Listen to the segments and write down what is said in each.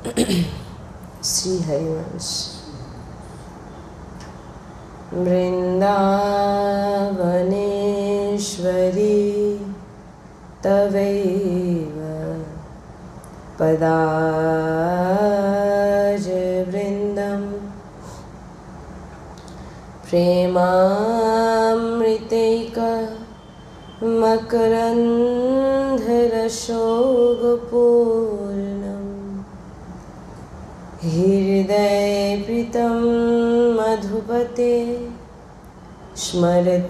श्री हरिवंश। वृन्दावनेश्वरी तवैव पदारविन्दं प्रेमामृतैकमकरन्धरसोगपूर्णं हृदयप्रीतं मधुपते स्मरतापमोग्रं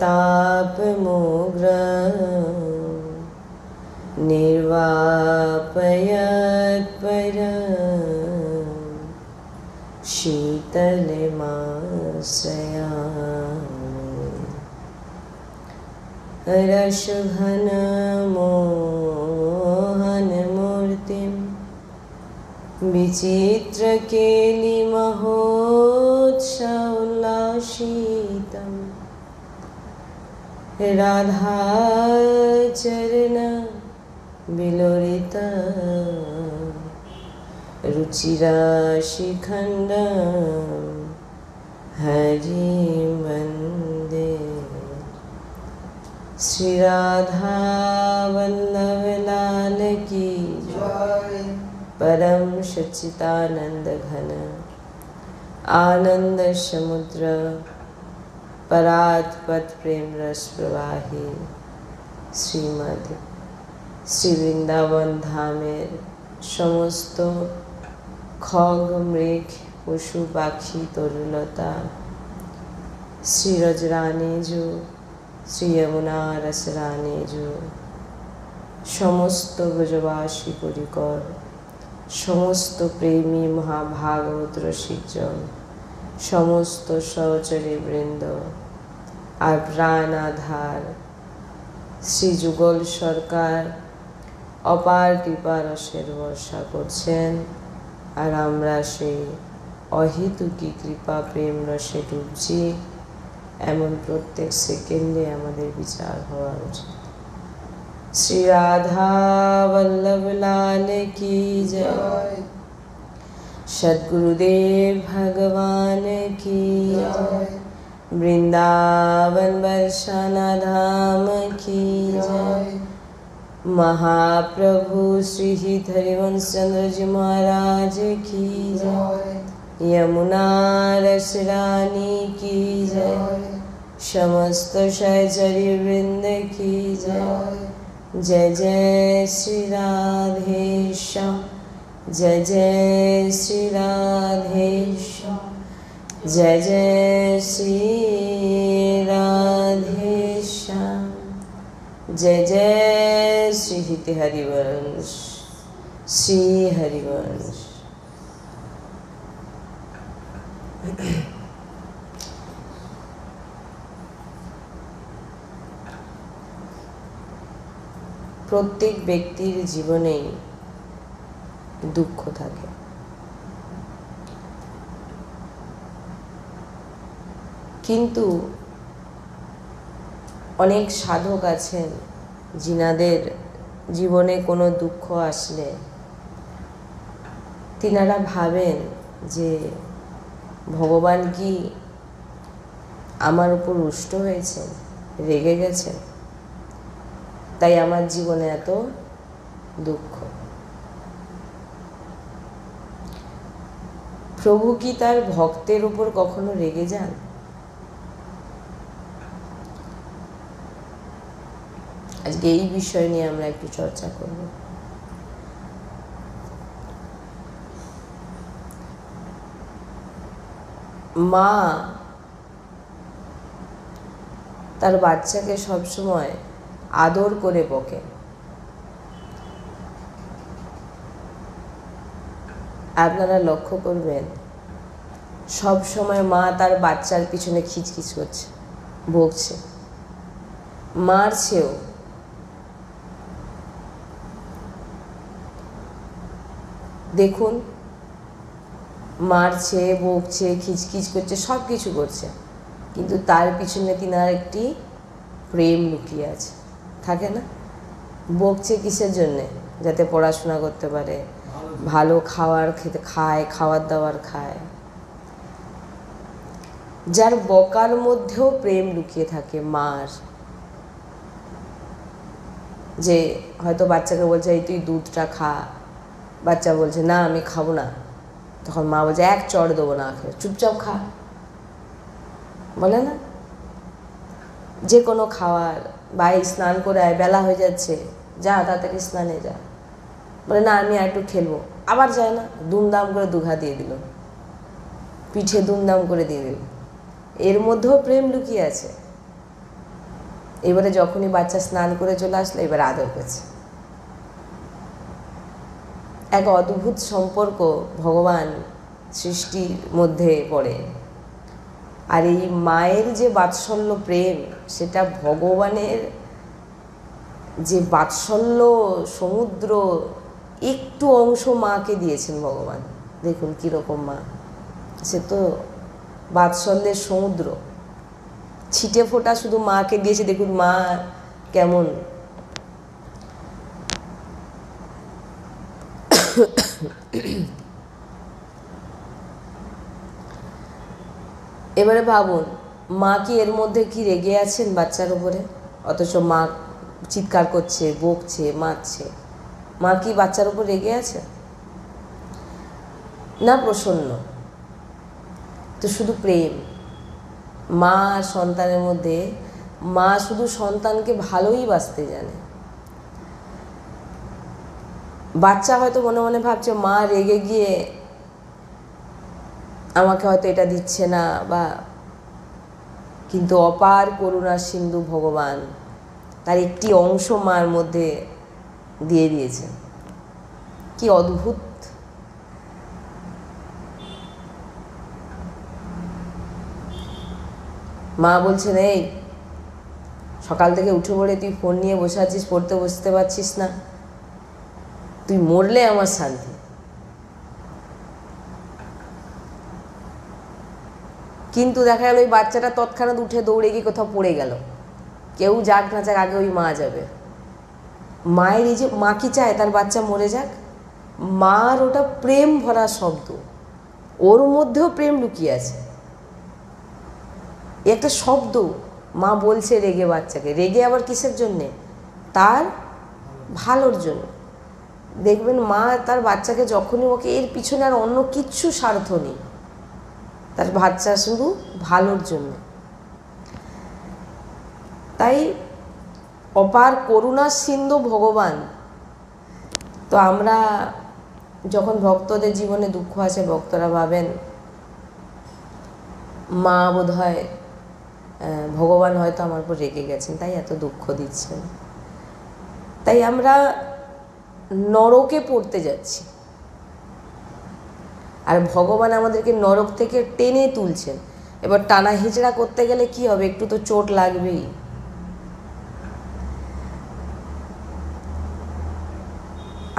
निर्वापयत्परं शीतलमाश्रयामि। रसघनमोहनमूर्तिं विचित्रकेलिमहोत्सवोल्लासितं राधाचरणविलोलितं रुचिराशिखण्डं हरिं वन्दे। श्री राधा वल्लभ लाल की जय। परम सच्चिदानंद घन आनंद समुद्र परात्पत प्रेम रस प्रवाही श्रीमद श्री वृंदावन धामेर समस्त खग मृग पशु पाखी तरुलता श्री रजरानी जो श्री यमुना रसरानी जो समस्त ब्रजवासी परिकर समस्त प्रेमी महाभागवत रसिकजन समस्त सहचरी बृंद और प्राण आधार श्री जुगल सरकार अपार कृपा रसेर वर्षा करছেন और आमरा সেই অহেতুকি कृपा प्रेम रसे डुबছি एमन प्रत्येक सेकेंडे आमादेर विचार हवा उचित। श्री राधा वल्लभ लाल की जय। सद्गुरुदेव भगवान की जय। वृंदावन बरसाना धाम की जय। महाप्रभु श्री हरिवंश चंद्र जी महाराज की जय। यमुना रसरानी की जय। समस्त सहचरी वृंद की जय। जय जय श्री राधेश्याम जय जय श्री राधेश्याम जय जय श्री राधेश्याम जय जय श्री हरिवंश श्री हरिवंश। प्रत्येक व्यक्तिर जीवनेই दुख থাকে, কিন্তু অনেক সাধক আছেন যিনাদের জীবনে কোনো দুঃখ আসলে তিনারা ভাবেন যে ভগবান কি আমার উপর রুষ্ট হয়েছেন, রেগে গেছেন, তাই আমার জীবনে এত দুঃখ। প্রভু কি তার ভক্তের উপর কখনো রেগে যান? আজকে এই বিষয় নিয়ে আমরা একটু চর্চা করব। মা তার বাচ্চাকে সবসময় আদর করে বকে। আপনারা লক্ষ্য করবেন সব সময় মা তার বাচ্চার পিছনে খিচখিচ করছে, বকছে, মারছেও। দেখুন, মারছে, বকছে, খিচখিচ করছে, সব কিছু করছে, কিন্তু তার পিছনে তিনার একটি প্রেম লুকিয়ে আছে, থাকে না? বকছে কিসের জন্যে? যাতে পড়াশোনা করতে পারে, ভালো খাওয়ার খেতে খায়, খাওয়ার দাওয়ার খায়, যার বকার মধ্যেও প্রেম লুকিয়ে থাকে মার। যে হয়তো বাচ্চাকে বলছে এই তুই দুধটা খা, বাচ্চা বলছে না আমি খাবো না, তখন মা বলছে এক চড় দেবো না খেয়ে, চুপচাপ খা। বলে না, যে কোনো খাওয়ার, ভাই স্নান করে আয়, বেলা হয়ে যাচ্ছে, যা তাড়াতাড়ি স্নানে যা। বলে না আমি আর একটু খেলবো, আবার যায় না, দুমদাম করে দুঘা দিয়ে দিল, পিঠে দুমদাম করে দিয়ে দিল। এর মধ্যেও প্রেম লুকিয়ে আছে। এবারে যখনই বাচ্চা স্নান করে চলে আসলো, এবার আদর করছে। এক অদ্ভুত সম্পর্ক ভগবান সৃষ্টির মধ্যে পড়ে। আর এই মায়ের যে বাৎসল্য প্রেম, সেটা ভগবানের যে বাৎসল্য সমুদ্র, একটু অংশ মাকে দিয়েছেন ভগবান। দেখুন কীরকম মা, সে তো বাৎসল্যের সমুদ্র, ছিটে ফোঁটা শুধু মাকে দিয়েছে। দেখুন মা কেমন। এবারে ভাবুন, মা কি এর মধ্যে কি রেগে আছেন বাচ্চার উপরে? অথচ মা চিৎকার করছে, বকছে, মারছে। মা কি বাচ্চার উপর রেগে আছে? না, প্রসন্ন। তো শুধু প্রেম। মা আর সন্তানের মধ্যে, মা শুধু সন্তানকে ভালোই বাসতে জানে। বাচ্চা হয়তো মনে মনে ভাবছে মা রেগে গিয়ে আমাকে হয়তো এটা দিচ্ছে না, বা কিন্তু অপার করুণার সিন্ধু ভগবান তার একটি অংশ মার মধ্যে দিয়ে দিয়েছেন। কি অদ্ভুত! মা বলছেন এই সকাল থেকে উঠে পড়ে তুই ফোন নিয়ে বসে আছিস, পড়তে বসতে পারছিস না, তুই মরলে আমার শান্তি। কিন্তু দেখা গেল ওই বাচ্চাটা তৎক্ষণাৎ উঠে দৌড়ে গিয়ে কোথাও পড়ে গেল। কেউ যাক না যাক, আগে ওই মা যাবে। মায়ের এই যে, মা কি চায় তার বাচ্চা মরে যাক? মার ওটা প্রেম ভরা শব্দ, ওর মধ্যেও প্রেম লুকিয়ে আছে। একটা শব্দ মা বলছে রেগে বাচ্চাকে, রেগে আবার কিসের জন্যে? তার ভালোর জন্য। দেখবেন মা তার বাচ্চাকে যখনই, ওকে এর পিছনে আর অন্য কিচ্ছু স্বার্থ নেই, তার বাচ্চা শুধু ভালোর জন্য। তাই অপার করুণার সিন্ধু ভগবান। তো আমরা যখন ভক্তদের জীবনে দুঃখ আছে, ভক্তরা ভাবেন মা বোধ হয়, ভগবান হয়তো আমার উপর রেগে গেছেন, তাই এত দুঃখ দিচ্ছেন। তাই আমরা নরকে পড়তে যাচ্ছি, আর ভগবান আমাদেরকে নরক থেকে টেনে তুলছেন। এবার টানা হিচড়া করতে গেলে কি হবে? একটু তো চোট লাগবেই।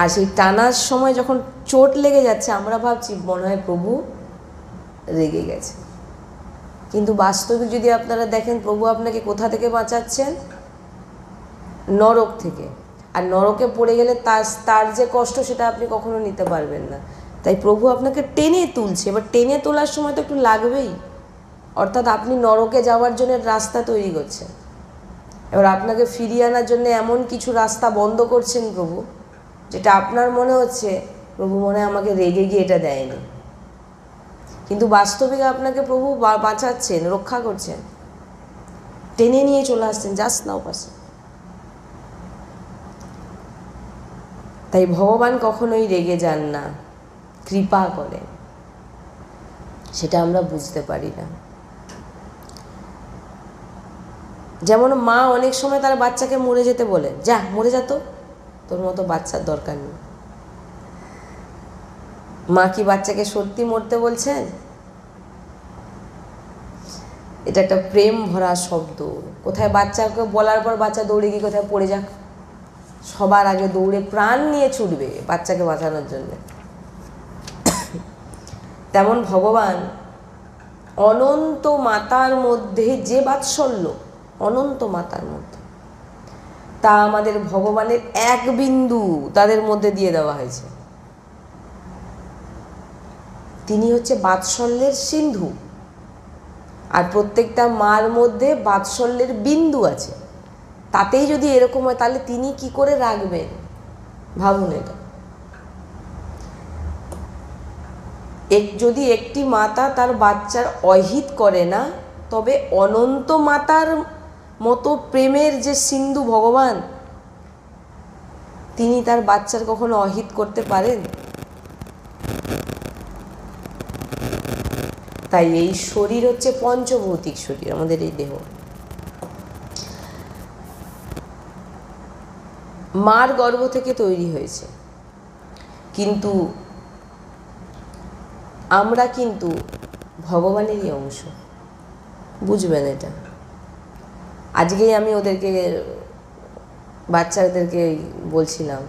আর সেই টানার সময় যখন চোট লেগে যাচ্ছে, আমরা ভাবছি মনে হয় প্রভু রেগে গেছে। কিন্তু বাস্তবিক যদি আপনারা দেখেন, প্রভু আপনাকে কোথা থেকে বাঁচাচ্ছেন? নরক থেকে। আর নরকে পড়ে গেলে তার যে কষ্ট, সেটা আপনি কখনো নিতে পারবেন না। তাই প্রভু আপনাকে টেনে তুলছে। এবার টেনে তোলার সময় তো একটু লাগবেই, অর্থাৎ আপনি নরকে যাওয়ার জন্য রাস্তা তৈরি করছেন। এবার আপনাকে ফিরিয়ে আনার জন্য এমন কিছু রাস্তা বন্ধ করছেন প্রভু, যেটা আপনার মনে হচ্ছে প্রভু মনে হয় আমাকে রেগে গিয়ে এটা দেয়নি, কিন্তু বাস্তবিক আপনাকে প্রভু বাঁচাচ্ছেন, রক্ষা করছেন, টেনে নিয়ে চলে আসছেন, যাস না ওপাশে। তাই ভগবান কখনোই রেগে যান না, কৃপা করেন। সেটা আমরা বুঝতে পারি না। যেমন মা অনেক সময় তার বাচ্চাকে মরে যেতে বলে, যা মরে যা, তো তোর মতো বাচ্চার দরকার নেই। মা কি বাচ্চাকে সত্যি মরতে বলছেন? এটা একটা প্রেম ভরা শব্দ। কোথায় বাচ্চাকে বলার পর বাচ্চা দৌড়ে গিয়ে কোথায় পড়ে যাক, সবার আগে দৌড়ে প্রাণ নিয়ে ছুটবে বাচ্চাকে বাঁচানোর জন্য। তেমন ভগবান অনন্ত মাতার মধ্যে যে বাৎসল্য, অনন্ত মাতার মধ্যে, তা আমাদের ভগবানের এক বিন্দু তাদের মধ্যে দিয়ে দেওয়া হয়েছে। তিনি হচ্ছে বাৎসল্যের সিন্ধু, আর প্রত্যেকটা মার মধ্যে বাৎসল্যের বিন্দু আছে। তাতেই যদি এরকম হয় তাহলে তিনি কি করে রাখবেন, ভাবুন। এটা যদি একটি মাতা তার বাচ্চার অহিত করে না, তবে অনন্ত মাতার মতো প্রেমের যে সিন্ধু ভগবান, তিনি তার বাচ্চার কখনো অহিত করতে পারেন? তাই এই শরীর হচ্ছে পঞ্চভৌতিক শরীর, আমাদের এই দেহ। মার গর্ভ থেকে তৈরি হয়েছে, কিন্তু আমরা কিন্তু ভগবানেরই অংশ, বুঝবেন এটা। আজকেই আমি ওদেরকে, বাচ্চাদেরকে বলছিলাম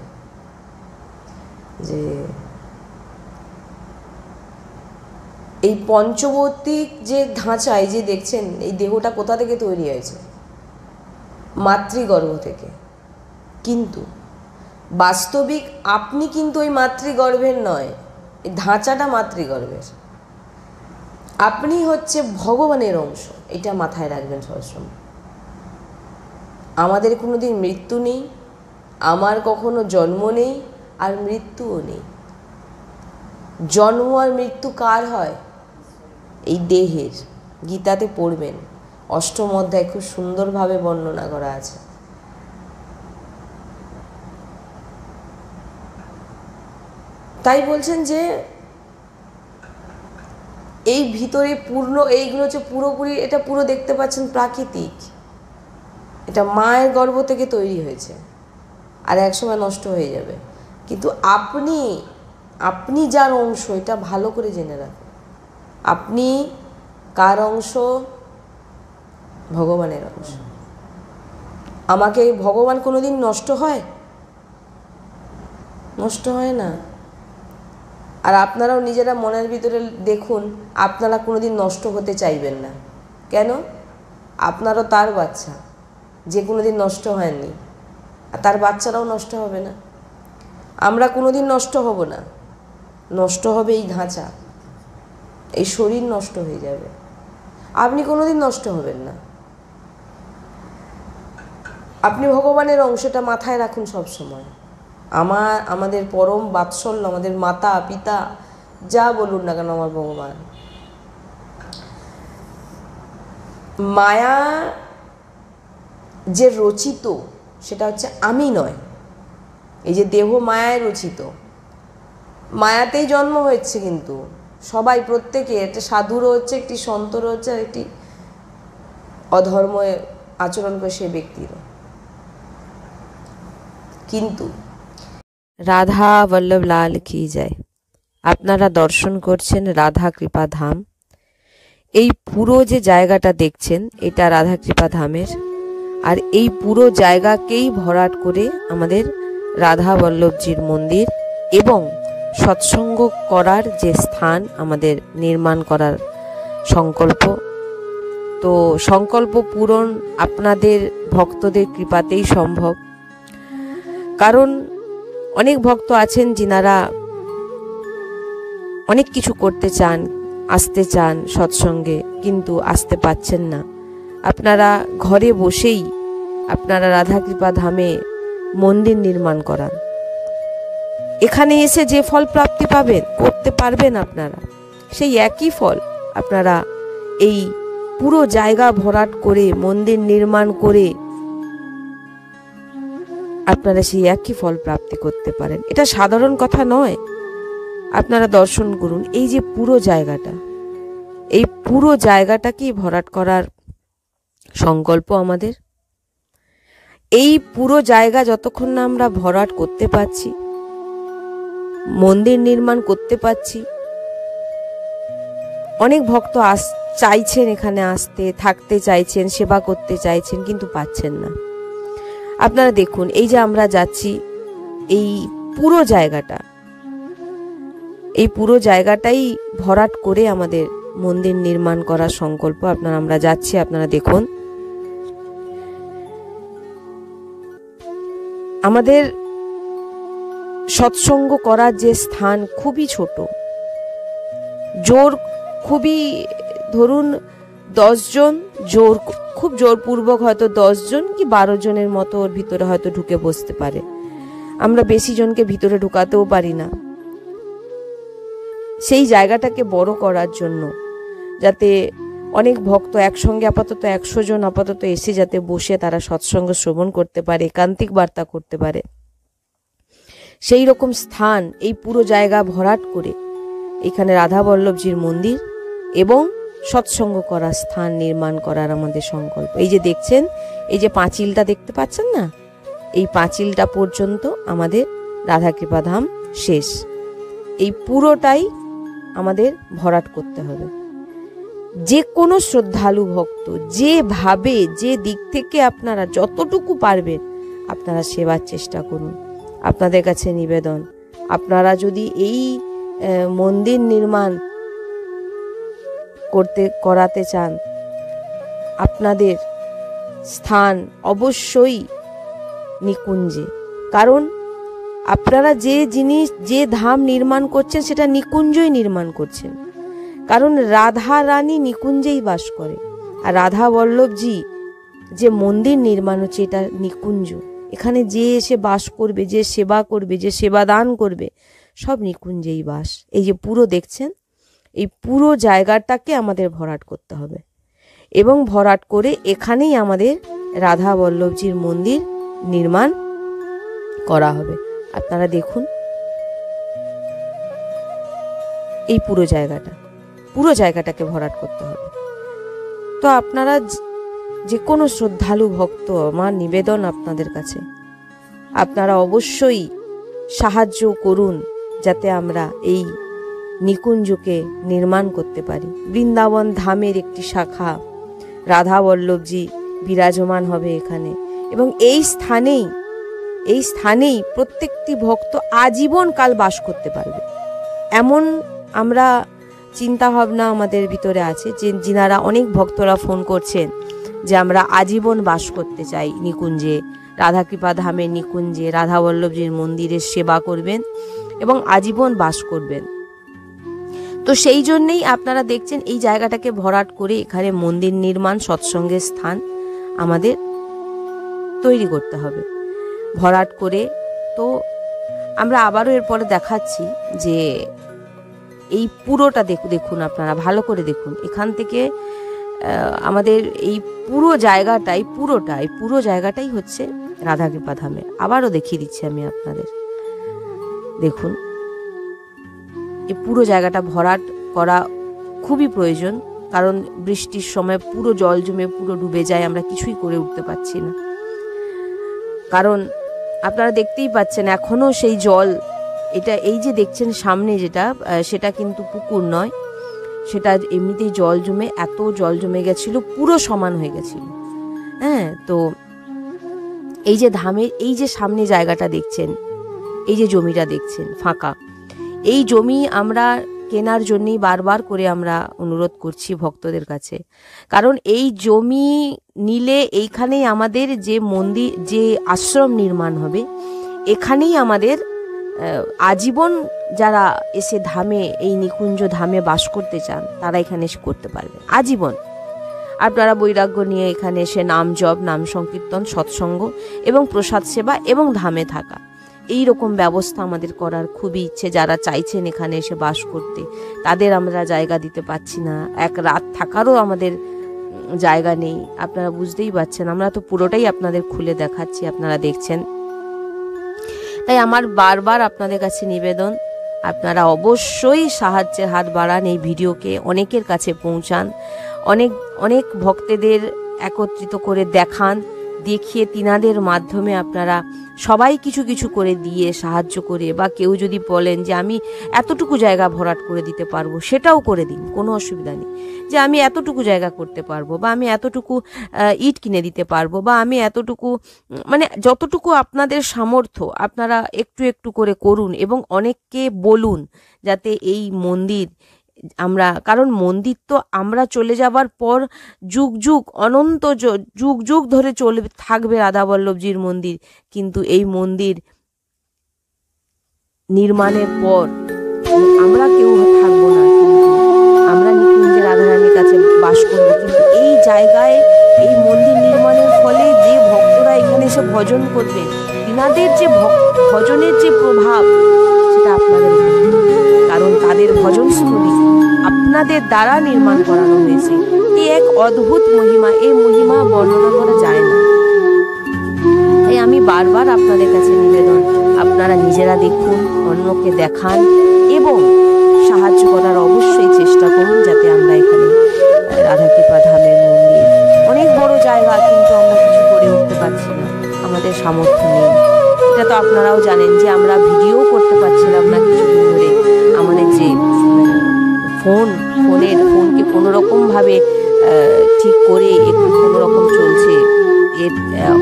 যে এই পঞ্চভৌতিক যে ধাঁচা, এই যে দেখছেন এই দেহটা কোথা থেকে তৈরি হয়েছে, মাতৃগর্ভ থেকে। কিন্তু বাস্তবিক আপনি কিন্তু ওই মাতৃগর্ভের নয়, এই ধাঁচাটা মাতৃগর্ভের। আপনি হচ্ছে ভগবানের অংশ, এটা মাথায় রাখবেন সবসময়। আমাদের কোনোদিন মৃত্যু নেই, আমার কখনো জন্ম নেই, আর মৃত্যুও নেই। জন্ম আর মৃত্যু কার হয়? এই দেহের। গীতাতে পড়বেন, অষ্টম অধ্যায় খুব সুন্দরভাবে বর্ণনা করা আছে। তাই বলছেন যে এই ভিতরে পূর্ণ, এইগুলো হচ্ছে পুরোপুরি, এটা পুরো দেখতে পাচ্ছেন প্রাকৃতিক, এটা মায়ের গর্ভ থেকে তৈরি হয়েছে, আর একসময় নষ্ট হয়ে যাবে। কিন্তু আপনি যার অংশ, এটা ভালো করে জেনে রাখুন। আপনি কার অংশ? ভগবানের অংশ। আমাকে ভগবান কোনোদিন নষ্ট হয়? নষ্ট হয় না। আর আপনারাও নিজেরা মনের ভিতরে দেখুন, আপনারা কোনোদিন নষ্ট হতে চাইবেন না। কেন? আপনারও তার বাচ্চা, যে কোনোদিন নষ্ট হয়নি, আর তার বাচ্চারাও নষ্ট হবে না। আমরা কোনোদিন নষ্ট হব না, নষ্ট হবে এই ধাঁচা, এই শরীর নষ্ট হয়ে যাবে। আপনি কোনোদিন নষ্ট হবেন না। আপনি ভগবানের অংশটা মাথায় রাখুন সব সময়। আমাদের পরম বাৎসল্য, আমাদের মাতা পিতা যা বলুন না কেন, আমার ভগবান। মায়া যে রচিত, সেটা হচ্ছে আমি নয়। এই যে দেহ মায়ায় রচিত, মায়াতেই জন্ম হয়েছে, কিন্তু সবাই, প্রত্যেকে, একটা সাধুরও হচ্ছে, একটি সন্তরও হচ্ছে, আর একটি অধর্ম আচরণ করে সে ব্যক্তিরও। কিন্তু রাধা বল্লভ লাল কি যায়। আপনারা দর্শন করছেন রাধা কৃপা ধাম। এই পুরো যে জায়গাটা দেখছেন, এটা রাধা কৃপা ধামের, আর এই পুরো জায়গাকেই ভরাট করে আমাদের রাধা বল্লভজির মন্দির এবং সৎসঙ্গ করার যে স্থান আমাদের নির্মাণ করার সংকল্প। তো সংকল্প পূরণ আপনাদের ভক্তদের কৃপাতেই সম্ভব। কারণ অনেক ভক্ত আছেন যিনারা অনেক কিছু করতে চান, আসতে চান সৎসঙ্গে, কিন্তু আসতে পাচ্ছেন না। আপনারা ঘরে বসেই আপনারা রাধা কৃপা ধামে মন্দির নির্মাণ করান। এখানে এসে যে ফল প্রাপ্তি পাবেন, করতে পারবেন আপনারা, সেই একই ফল আপনারা এই পুরো জায়গা ভরাট করে মন্দির নির্মাণ করে আপনারা সেই একই ফল প্রাপ্তি করতে পারেন। এটা সাধারণ কথা নয়। আপনারা দর্শন করুন, এই যে পুরো জায়গাটা, এই পুরো জায়গাটাকেই ভরাট করার সংকল্প আমাদের। এই পুরো জায়গা যতক্ষণ না আমরা ভরাট করতে পারছি, মন্দির নির্মাণ করতে পারছি, অনেক ভক্ত চাইছেন এখানে আসতে, থাকতে চাইছেন, সেবা করতে চাইছেন, কিন্তু পাচ্ছেন না। আপনারা দেখুন, এই যে আমরা যাচ্ছি, এই পুরো জায়গাটা, এই পুরো জায়গাটাই ভরাট করে আমাদের মন্দির নির্মাণ করার সংকল্প। আমরা যাচ্ছি, আপনারা দেখুন। আমাদের সৎসঙ্গ করার যে স্থান খুবই ছোট, জোর খুবই, ধরুন 10 জন, খুব জোরপূর্বক হয়তো 10 জন কি 12 জনের মতো ওর ভিতরে হয়তো ঢুকে বসতে পারে। আমরা বেশি জনকে ভিতরে ঢুকাতেও পারি না। সেই জায়গাটাকে বড় করার জন্য, যাতে অনেক ভক্ত একসঙ্গে আপাতত 100 জন আপাতত এসে যাতে বসে তারা সৎসঙ্গ শ্রবণ করতে পারে, একান্তিক বার্তা করতে পারে, সেই রকম স্থান এই পুরো জায়গা ভরাট করে এখানে রাধা বল্লভজির মন্দির এবং সৎসঙ্গ করার স্থান নির্মাণ করার আমাদের সংকল্প। এই যে দেখছেন, এই যে পাঁচিলটা দেখতে পাচ্ছেন না, এই পাঁচিলটা পর্যন্ত আমাদের রাধাকৃপাধাম শেষ। এই পুরোটাই আমাদের ভরাট করতে হবে। যে কোনো শ্রদ্ধালু ভক্ত যেভাবে, যে দিক থেকে আপনারা যতটুকু পারবেন আপনারা সেবার চেষ্টা করুন। আপনাদের কাছে নিবেদন, আপনারা যদি এই মন্দির নির্মাণ করাতে চান, আপনাদের স্থান অবশ্যই নিকুঞ্জে। কারণ আপনারা যে জিনিস, যে ধাম নির্মাণ করছেন সেটা নিকুঞ্জই নির্মাণ করছেন। কারণ রাধা রানী নিকুঞ্জেই বাস করে, আর রাধা বল্লভজি যে মন্দির নির্মাণ হচ্ছে এটা নিকুঞ্জ। এখানে যে এসে বাস করবে, যে সেবা করবে, যে সেবা দান করবে, সব নিকুঞ্জেই বাস। এই যে পুরো দেখছেন, এই পুরো জায়গাটাকে আমাদের ভরাট করতে হবে এবং ভরাট করে এখানেই আমাদের রাধা বল্লভজির মন্দির নির্মাণ করা হবে। আপনারা দেখুন এই পুরো জায়গাটাকে ভরাট করতে হবে। তো আপনারা যে কোনো শ্রদ্ধালু ভক্ত, আমার নিবেদন আপনাদের কাছে, আপনারা অবশ্যই সাহায্য করুন যাতে আমরা এই নিকুঞ্জকে নির্মাণ করতে পারি। বৃন্দাবন ধামের একটি শাখা রাধা বল্লভজি বিরাজমান হবে এখানে, এবং এই স্থানেই প্রত্যেকটি ভক্ত আজীবন কাল বাস করতে পারবে। এমন আমরা চিন্তা ভাবনা আমাদের ভিতরে আছে, যে যিনারা অনেক ভক্তরা ফোন করছেন যে আমরা আজীবন বাস করতে চাই নিকুঞ্জে, রাধাকৃপা ধামের নিকুঞ্জে, রাধা বল্লভজির মন্দিরের সেবা করবেন এবং আজীবন বাস করবেন। তো সেই জন্যেই আপনারা দেখছেন এই জায়গাটাকে ভরাট করে এখানে মন্দির নির্মাণ, সৎসঙ্গের স্থান আমাদের তৈরি করতে হবে ভরাট করে। তো আমরা আবারও এরপরে দেখাচ্ছি যে এই পুরোটা দেখুন, আপনারা ভালো করে দেখুন। এখান থেকে আমাদের এই পুরো জায়গাটাই হচ্ছে রাধাকৃপা ধামে। আবারও দেখিয়ে দিচ্ছি আমি আপনাদের, দেখুন এই পুরো জায়গাটা ভরাট করা খুবই প্রয়োজন। কারণ বৃষ্টির সময় পুরো জল জমে পুরো ডুবে যায়, আমরা কিছুই করে উঠতে পারছি না। কারণ আপনারা দেখতেই পাচ্ছেন এখনো সেই জল, এটা এই যে দেখছেন সামনে যেটা, সেটা কিন্তু পুকুর নয়, সেটা এমনিতেই জল জমে, এত জল জমে গেছিল, পুরো সমান হয়ে গেছিল। হ্যাঁ, তো এই যে ধামের এই যে সামনে জায়গাটা দেখছেন, এই যে জমিটা দেখছেন ফাঁকা, এই জমি আমরা কেনার জন্যই বারবার করে আমরা অনুরোধ করছি ভক্তদের কাছে। কারণ এই জমি নিলে এইখানেই আমাদের যে মন্দির, যে আশ্রম নির্মাণ হবে, এখানেই আমাদের আজীবন যারা এসে ধামে, এই নিকুঞ্জ ধামে বাস করতে চান তারা এখানে এসে করতে পারবে আজীবন। আপনারা বৈরাগ্য নিয়ে এখানে এসে নাম জপ, নাম সংকীর্তন, সৎসঙ্গ এবং প্রসাদ সেবা এবং ধামে থাকা, এই রকম ব্যবস্থা আমাদের করার খুবই ইচ্ছে। যারা চাইছেন এখানে এসে বাস করতে, তাদের আমরা জায়গা দিতে পারছি না, এক রাত থাকারও আমাদের জায়গা নেই। আপনারা বুঝতেই পারছেন, আমরা তো পুরোটাই আপনাদের খুলে দেখাচ্ছি, আপনারা দেখছেন। তাই আমার বারবার আপনাদের কাছে নিবেদন, আপনারা অবশ্যই সাহায্যের হাত বাড়ান, এই ভিডিওকে অনেকের কাছে পৌঁছান, অনেক ভক্তদের একত্রিত করে দেখান, দেখিয়ে তিনাদের মাধ্যমে আপনারা সবাই কিছু কিছু করে দিয়ে সাহায্য করে, বা কেউ যদি বলেন যে আমি এতটুকু জায়গা ভরাট করে দিতে পারবো, সেটাও করে দিন, কোনো অসুবিধা নেই। যে আমি এতটুকু জায়গা করতে পারবো, বা আমি এতটুকু ইট কিনে দিতে পারবো, বা আমি এতটুকু, মানে যতটুকু আপনাদের সামর্থ্য আপনারা একটু একটু করে করুন এবং অনেককে বলুন যাতে এই মন্দির আমরা, কারণ মন্দির তো আমরা চলে যাবার পর যুগ যুগ, অনন্ত যুগ যুগ ধরে চলবে, থাকবে রাধা বল্লভজির মন্দির। কিন্তু এই মন্দির নির্মাণের পর আমরা কেউ থাকবো না, কিন্তু করবেন, তিনাদের যে ভজনের যে প্রভাব সেটা আপনাদের উপর, কারণ তাদের ভজনস্থলী আপনাদের দ্বারা নির্মাণ করানো হয়েছে। এই এক অদ্ভুত মহিমা, এই মহিমা বর্ণনা করা যায় না। তাই আমি বারবার আপনাদের কাছে নিবেদন, আপনারা নিজেরা দেখুন, অন্যকে দেখান এবং সাহায্য করার অবশ্যই চেষ্টা করুন, যাতে আমরা এখানে রাধাকৃপা ধামের মন্দির অনেক বড় জায়গা, কিন্তু আমরা কিছু করে উঠতে পারছি না, আমাদের সামর্থ্য নেই। এটা তো আপনারাও জানেন যে আমরা ভিডিও করতে পারছিলাম না কিছুদিন ধরে। আমাদের যে ফোনকে কোনো রকমভাবে ঠিক করে একটু কোনো রকম চলছে, এর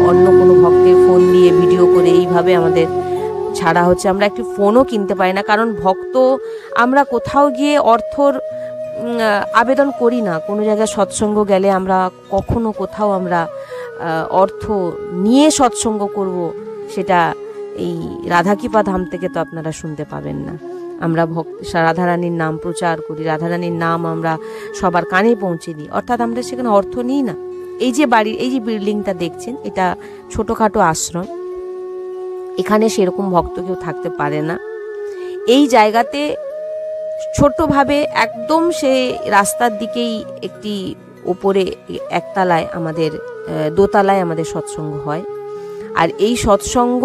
অন্য কোনো ভক্তের ফোন দিয়ে ভিডিও করে এইভাবে আমাদের ছাড়া হচ্ছে। আমরা একটি ফোনও কিনতে পারি না, কারণ ভক্ত আমরা কোথাও গিয়ে অর্থর আবেদন করি না। কোনো জায়গায় সৎসঙ্গ গেলে আমরা কখনো কোথাও আমরা অর্থ নিয়ে সৎসঙ্গ করব, সেটা এই রাধাকৃপা ধাম থেকে তো আপনারা শুনতে পাবেন না। আমরা রাধারানীর নাম প্রচার করি, রাধারানীর নাম আমরা সবার কানে পৌঁছে দিই, অর্থাৎ আমরা সেখানে অর্থ নিই না। এই যে বাড়ির এই যে বিল্ডিংটা দেখছেন, এটা ছোটোখাটো আশ্রম, এখানে সেরকম ভক্ত কেউ থাকতে পারে না। এই জায়গাতে ছোট্টভাবে একদম সে রাস্তার দিকেই একটি ওপরে একতলায় আমাদের দোতলায় আমাদের সৎসঙ্গ হয়। আর এই সৎসঙ্গ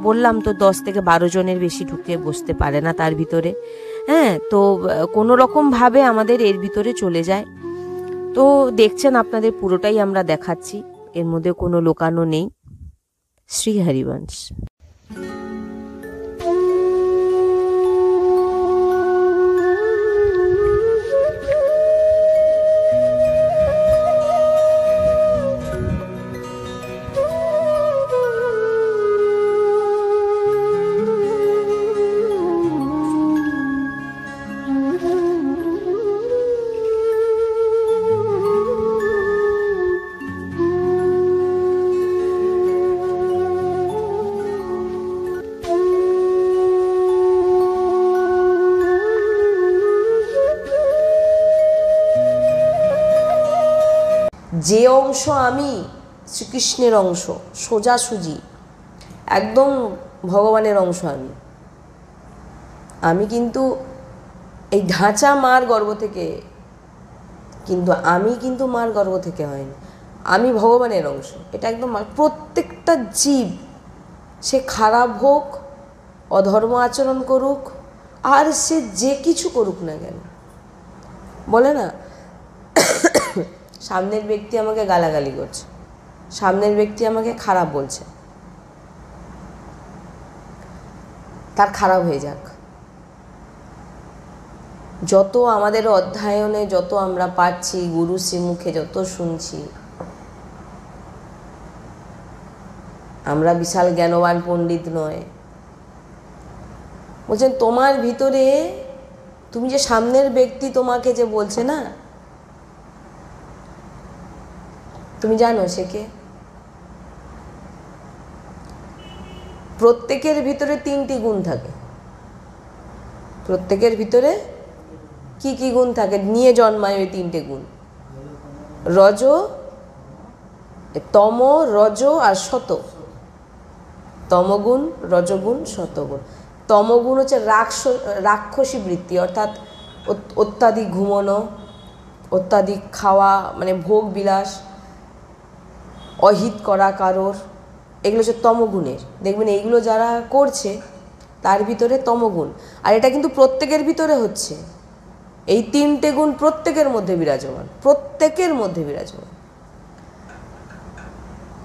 বললাম তো 10 থেকে 12 জনের বেশি ঢুকে বসতে পারে না তার ভিতরে। হ্যাঁ, তো কোনো রকম ভাবে আমাদের এর ভিতরে চলে যায়। তো দেখছেন আপনাদের পুরোটাই আমরা দেখাচ্ছি, এর মধ্যে কোনো লোকানো নেই। শ্রী হরিবংশ। যে অংশ আমি শ্রীকৃষ্ণের অংশ, সোজাসুজি একদম ভগবানের অংশ। আমি কিন্তু এই ঢাঁচা মার গর্ভ থেকে, কিন্তু আমি কিন্তু মার গর্ভ থেকে হয়নি, আমি ভগবানের অংশ। এটা একদম প্রত্যেকটা জীব, সে খারাপ হোক, অধর্ম আচরণ করুক, আর সে যে কিছু করুক না কেন, বলে না সামনের ব্যক্তি আমাকে গালাগালি করছে, সামনের ব্যক্তি আমাকে খারাপ বলছে, তার খারাপ হয়ে যাক। যত আমাদের অধ্যয়নে যত আমরা পাচ্ছি, গুরু শ্রীমুখে যত শুনছি, আমরা বিশাল জ্ঞানবান পণ্ডিত নয়। বলছেন তোমার ভিতরে, তুমি যে সামনের ব্যক্তি তোমাকে যে বলছে না, তুমি জানো সে কে? প্রত্যেকের ভিতরে 3টি গুণ থাকে। প্রত্যেকের ভিতরে কি কি গুণ থাকে? নিয়ে জন্মায় ওই 3টে গুণ, রজ, তম, রজ আর শত। তমগুণ, রজগুণ, শতগুণ। তমগুণ হচ্ছে রাক্ষসী বৃত্তি, অর্থাৎ অত্যাধিক ঘুমানো, অত্যাধিক খাওয়া, মানে ভোগ বিলাস, অহিত করা কারোর, এগুলো হচ্ছে তমগুণের। দেখবেন এইগুলো যারা করছে তার ভিতরে তমগুণ। আর এটা কিন্তু প্রত্যেকের ভিতরে হচ্ছে। এই 3টে গুণ প্রত্যেকের মধ্যে বিরাজমান, প্রত্যেকের মধ্যে বিরাজমান।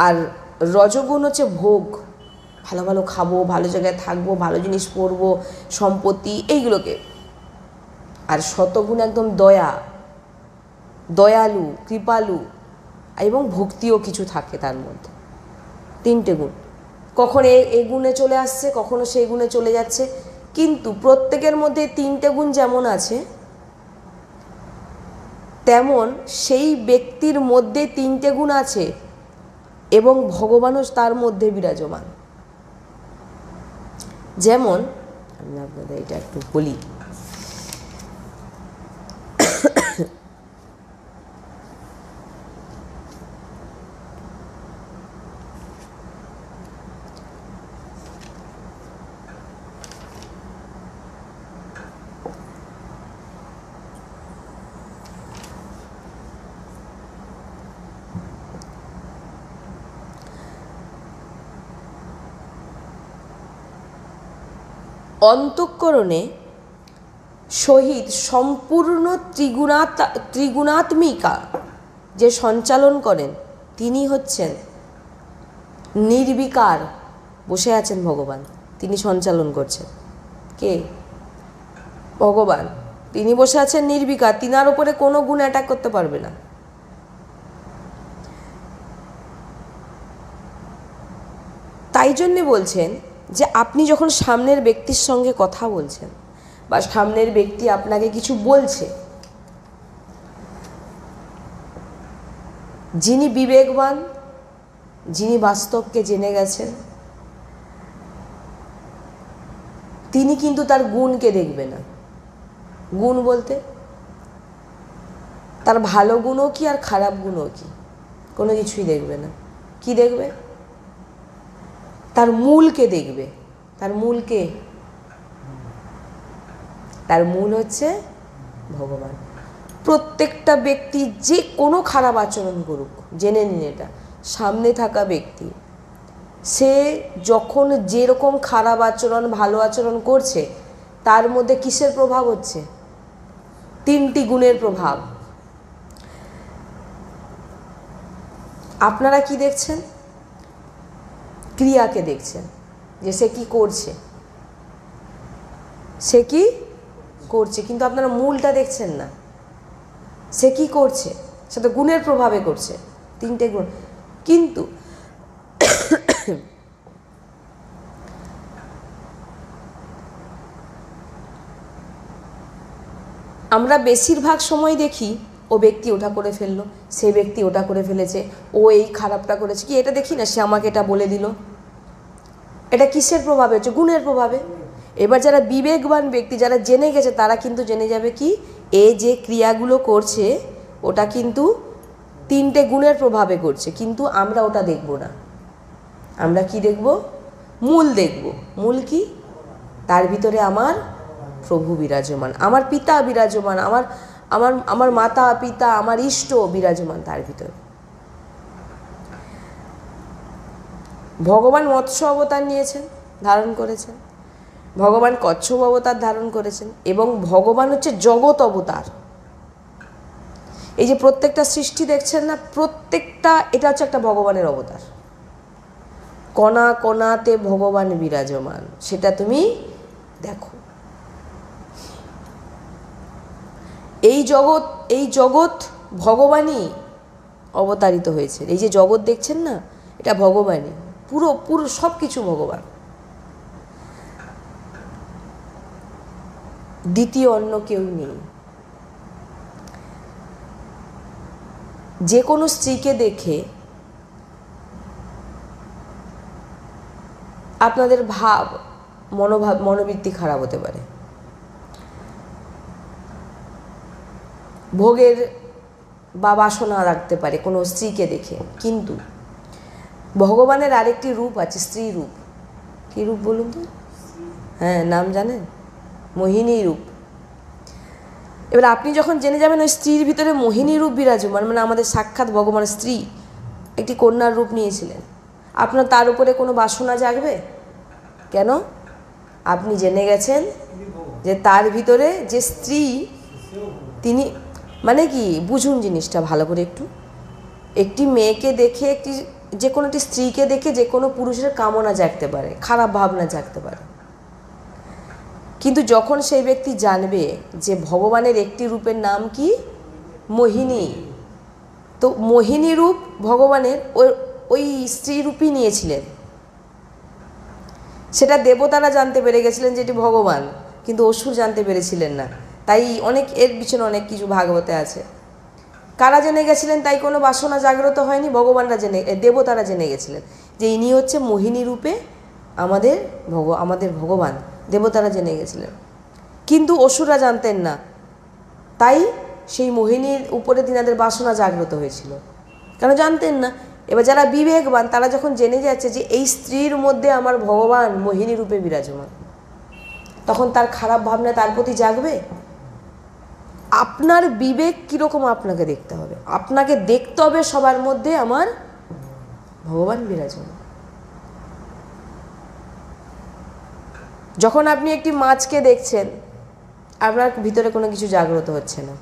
আর রজগুণ হচ্ছে ভোগ, ভালো ভালো খাবো, ভালো জায়গায় থাকবো, ভালো জিনিস পরবো, সম্পত্তি, এইগুলোকে। আর শতগুণ একদম দয়া, দয়ালু, কৃপালু এবং ভক্তিও কিছু থাকে তার মধ্যে। 3টে গুণ, কখনো এই গুণে চলে আসছে, কখনো সেই গুণে চলে যাচ্ছে। কিন্তু প্রত্যেকের মধ্যে 3টে গুণ যেমন আছে, তেমন সেই ব্যক্তির মধ্যে 3টে গুণ আছে এবং ভগবানও তার মধ্যে বিরাজমান। যেমন আমি আপনাদের এটা একটু বলি। অন্তঃকরণে সহিত সম্পূর্ণ ত্রিগুণাত্মিকা যে সঞ্চালন করেন তিনি হচ্ছেন নির্বিকার। বসে আছেন ভগবান, তিনি সঞ্চালন করছেন। কে? ভগবান। তিনি বসে আছেন নির্বিকার, তিনার উপরে কোনো গুণ অ্যাটাক করতে পারবে না। তাই জন্যে বলছেন যে আপনি যখন সামনের ব্যক্তির সঙ্গে কথা বলছেন বা সামনের ব্যক্তি আপনাকে কিছু বলছে, যিনি বিবেকবান, যিনি বাস্তবকে জেনে গেছেন, তিনি কিন্তু তার গুণকে দেখবে না। গুণ বলতে তার ভালো গুণও কি আর খারাপ গুণও কি, কোনো কিছুই দেখবে না। কি দেখবে? তার মূলকে দেখবে। তার মূলকে, তার মূল হচ্ছে ভগবান। প্রত্যেকটা ব্যক্তি যে কোনো খারাপ আচরণ করুক, জেনে নিন এটা, সামনে থাকা ব্যক্তি সে যখন যেরকম খারাপ আচরণ ভালো আচরণ করছে তার মধ্যে কিসের প্রভাব হচ্ছে? তিনটি গুণের প্রভাব। আপনারা কি দেখছেন? ক্রিয়াকে দেখছেন, যে সে কি করছে, সে কি করছে, কিন্তু আপনারা মূলটা দেখছেন না। সে কি করছে সেটা গুণের প্রভাবে করছে, তিনটে গুণ। কিন্তু আমরা বেশিরভাগ সময় দেখি ও ব্যক্তি ওটা করে ফেললো, সে ব্যক্তি ওটা করে ফেলেছে, ও এই খারাপটা করেছে, কি এটা দেখি না, সে আমাকে এটা বলে দিল। এটা কিসের প্রভাবে হচ্ছে? গুণের প্রভাবে। এবার যারা বিবেকবান ব্যক্তি, যারা জেনে গেছে, তারা কিন্তু জেনে যাবে কি এ যে ক্রিয়াগুলো করছে ওটা কিন্তু তিনটে গুণের প্রভাবে করছে, কিন্তু আমরা ওটা দেখব না। আমরা কি দেখব? মূল দেখব। মূল কি? তার ভিতরে আমার প্রভু বিরাজমান, আমার পিতা বিরাজমান, আমার আমার আমার মাতা পিতা, আমার ইষ্ট বিরাজমান তার ভিতরে। ভগবান মৎস্য অবতার নিয়েছেন, ধারণ করেছেন, ভগবান কচ্ছপ অবতার ধারণ করেছেন, এবং ভগবান হচ্ছে জগৎ অবতার। এই যে প্রত্যেকটা সৃষ্টি দেখছেন না, প্রত্যেকটা এটা হচ্ছে একটা ভগবানের অবতার। কণা কণাতে ভগবান বিরাজমান, সেটা তুমি দেখো। এই জগৎ ভগবানই অবতারিত হয়েছে। এই যে জগৎ দেখছেন না, এটা ভগবানই, পুরো পুরো সব কিছু ভগবান। দ্বিতীয় অন্য কেউ নেই। যে কোনো স্ত্রীকে দেখে আপনাদের মনোবৃত্তি খারাপ হতে পারে, ভোগের বা বাসনা রাখতে পারে কোনো স্ত্রীকে দেখে। কিন্তু ভগবানের আরেকটি রূপ আছে, স্ত্রী রূপ। কী রূপ বলুন তো? হ্যাঁ, নাম জানেন? মোহিনী রূপ। এবার আপনি যখন জেনে যাবেন ওই স্ত্রীর ভিতরে মোহিনী রূপ বিরাজমান, মানে আমাদের সাক্ষাৎ ভগবানের স্ত্রী একটি কন্যার রূপ নিয়েছিলেন, আপনার তার উপরে কোনো বাসনা জাগবে? কেন? আপনি জেনে গেছেন যে তার ভিতরে যে স্ত্রী, তিনি মানে কি বুঝুন জিনিসটা ভালো করে একটু। একটি মেয়েকে দেখে, যে কোনো একটি স্ত্রীকে দেখে যে কোনো পুরুষের কামনা জাগতে পারে, খারাপ ভাবনা জাগতে পারে। কিন্তু যখন সেই ব্যক্তি জানবে যে ভগবানের একটি রূপের নাম কি? মোহিনী, তো মোহিনী রূপ ভগবানের ওই স্ত্রী রূপই নিয়েছিলেন। সেটা দেবতারা জানতে পেরে গেছিলেন যেটি ভগবান, কিন্তু অসুর জানতে পেরেছিলেন না। তাই অনেক এর পিছনে অনেক কিছু ভাগবতে আছে। কারা জেনে গেছিলেন? তাই কোনো বাসনা জাগ্রত হয়নি, ভগবানরা দেবতারা জেনে গেছিলেন যে ইনি হচ্ছে মোহিনী রূপে আমাদের ভগবান। দেবতারা জেনে গেছিলেন, কিন্তু অসুররা জানতেন না। তাই সেই মোহিনীর উপরে তিনাদের বাসনা জাগ্রত হয়েছিল, কেন জানতেন না। এবার যারা বিবেকবান তারা যখন জেনে যাচ্ছে যে এই স্ত্রীর মধ্যে আমার ভগবান মোহিনী রূপে বিরাজমান, তখন তার খারাপ ভাবনা তার প্রতি জাগবে। আপনার বিবেক কীরকম আপনাকে দেখতে হবে, আপনাকে দেখতে হবে সবার মধ্যে আমার ভগবান বিরাজমান। যখন আপনি একটি মাছকে দেখছেন, আপনার ভিতরে কোনো কিছু জাগ্রত হচ্ছে না।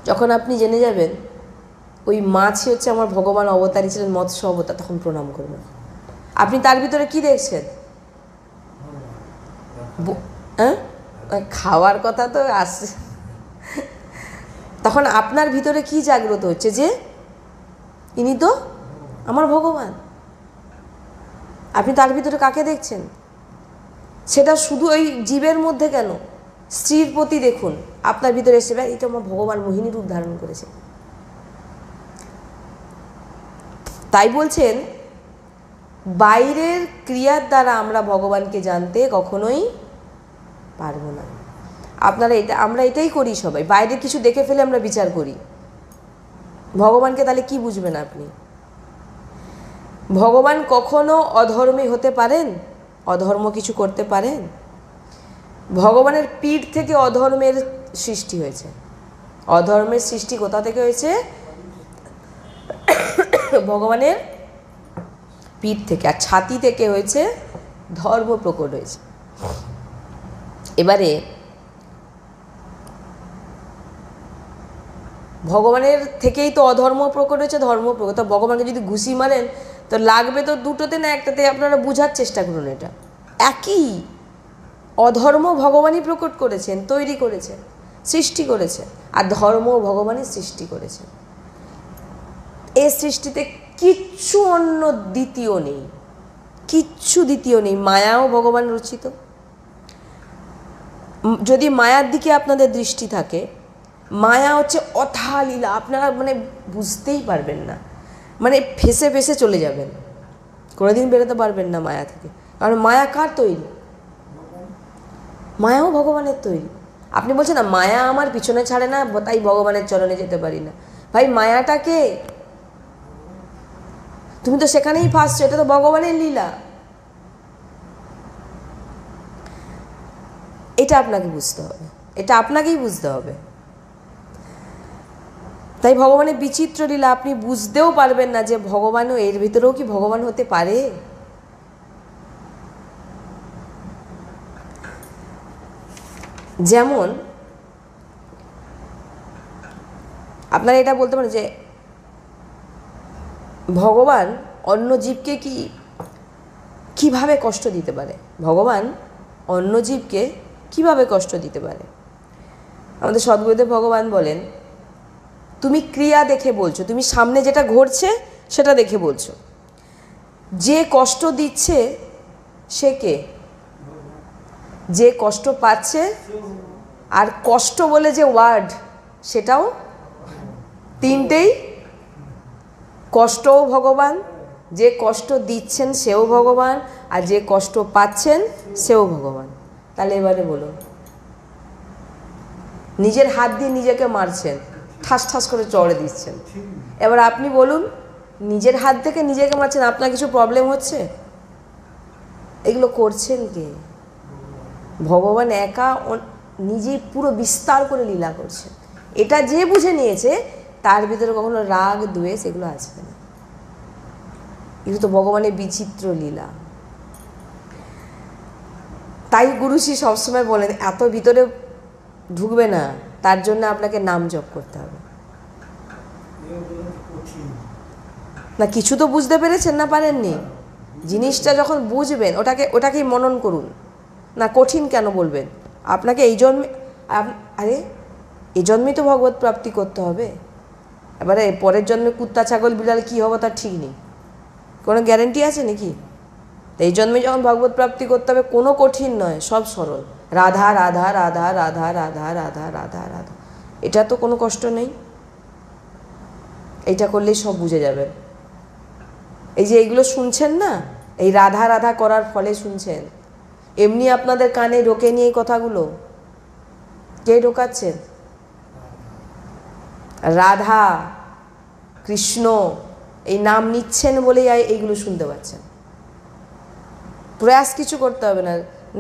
যখন আপনি জেনে যাবেন ওই মাছই হচ্ছে আমার ভগবান অবতারই ছিলেন, মৎস্য অবতার, তখন প্রণাম করবেন। আপনি তার ভিতরে কি দেখছেন? হ্যাঁ, খাওয়ার কথা তো আসছে। তখন আপনার ভিতরে কি জাগ্রত হচ্ছে? যে ইনি তো আমার ভগবান। আপনি তার ভিতরে কাকে দেখছেন? সেটা শুধু ওই জীবের মধ্যে কেন, স্ত্রীর প্রতি দেখুন, আপনার ভিতরে এসে এটা আমার ভগবান মোহিনী রূপ ধারণ করেছে। তাই বলছেন বাইরের ক্রিয়ার দ্বারা আমরা ভগবানকে জানতে কখনোই পারবো না। আমরা এটাই করি সবাই, বাইরের কিছু দেখে ফেলে আমরা বিচার করি। ভগবানকে তাহলে কি বুঝবেন আপনি? ভগবান কখনো অধর্মী হতে পারেন? অধর্ম কিছু করতে পারেন? ভগবানের পিঠ থেকে অধর্মের সৃষ্টি হয়েছে। অধর্মের সৃষ্টি কোথা থেকে হয়েছে? ভগবানের পিঠ থেকে, আর ছাতি থেকে হয়েছে ধর্ম প্রকট হয়েছে। এবারে ভগবানের থেকেই তো অধর্ম প্রকট হয়েছে, ধর্ম প্রকট। তো ভগবানকে যদি ঘুষি মারেন তো লাগবে তো দুটোতে না একটাতে। আপনারা বোঝার চেষ্টা করুন, এটা একই। অধর্ম ভগবানই প্রকট করেছেন, তৈরি করেছেন, সৃষ্টি করেছেন, আর ধর্ম ভগবানই সৃষ্টি করেছেন। এই সৃষ্টিতে কিচ্ছু অন্য দ্বিতীয় নেই, কিচ্ছু দ্বিতীয় নেই। মায়াও ভগবান রচিত। যদি মায়ার দিকে আপনাদের দৃষ্টি থাকে, মায়া হচ্ছে অথা লীলা, আপনারা বুঝতেই পারবেন না, ফেসে ফেসে চলে যাবেন, কোনোদিন বেরোতে পারবেন না মায়া থেকে। কারণ মায়া কার তৈরি? মায়াও ভগবানের তৈরি। আপনি বলছেন না মায়া আমার পিছনে ছাড়ে না, তাই ভগবানের চরণে যেতে পারি না। ভাই মায়াটা কে? তুমি তো সেখানেই ফাঁসছো, এটা তো ভগবানের লীলা। এটা আপনাকে বুঝতে হবে, এটা আপনাকেই বুঝতে হবে। তাই ভগবানের বিচিত্র লীলা আপনি বুঝতেও পারবেন না যে ভগবানও, এর ভিতরেও কি ভগবান হতে পারে? যেমন আপনারা এটা বলতে পারেন যে ভগবান অন্য জীবকে কিভাবে কষ্ট দিতে পারে? ভগবান অন্য জীবকে কিভাবে কষ্ট দিতে পারে? আমাদের সদ্গুরুদেব ভগবান বলেন, তুমি ক্রিয়া দেখে বলছো, তুমি সামনে যেটা ঘটছে সেটা দেখে বলছো। যে কষ্ট দিচ্ছে সে কে? যে কষ্ট পাচ্ছে, আর কষ্ট বলে যে ওয়ার্ড, সেটাও তিনটেই। কষ্টও ভগবান, যে কষ্ট দিচ্ছেন সেও ভগবান, আর যে কষ্ট পাচ্ছেন সেও ভগবান। তাহলে এবারে বলুন, নিজের হাত দিয়ে নিজেকে মারছেন, ঠাস ঠাস করে চড়ে দিচ্ছেন। এবার আপনি বলুন, নিজের হাত থেকে নিজেকে মারছেন, আপনার কিছু প্রবলেম হচ্ছে? এগুলো করছেন কে? ভগবান একা নিজেই পুরো বিস্তার করে লীলা করছেন। এটা যে বুঝে নিয়েছে তার ভিতরে কখনো রাগ দ্বেষ এগুলো আসবে না। এগুলো তো ভগবানের বিচিত্র লীলা। তাই গুরুশ্রী সবসময় বলেন এত ভিতরে ঢুকবে না, তার জন্য আপনাকে নাম জপ করতে হবে। না কিছু তো বুঝতে পেরেছেন না পারেননি? জিনিসটা যখন বুঝবেন ওটাকেই মনন করুন না। কঠিন কেন বলবেন? আপনাকে এই জন্মে, আরে এই জন্মেই তো ভগবত প্রাপ্তি করতে হবে। এবারে পরের জন্মে কুত্তা ছাগল বিড়াল কী হবো তার ঠিক নেই, কোনো গ্যারেন্টি আছে নাকি? এই জন্মে যখন ভগবত প্রাপ্তি করতে হবে, কোনো কঠিন নয়, সব সরল। রাধা রাধা রাধা রাধা রাধা রাধা রাধা রাধা, এটা তো কোনো কষ্ট নেই। এইটা করলেই সব বুঝে যাবেন। এই যে এইগুলো শুনছেন না, এই রাধা রাধা করার ফলে শুনছেন। এমনি আপনাদের কানে ঢোকে নিয়ে এই কথাগুলো কে ঢোকাচ্ছেন? রাধা কৃষ্ণ এই নাম নিচ্ছেন বলেই এইগুলো শুনতে পাচ্ছেন। প্রয়াস কিছু করতে হবে না,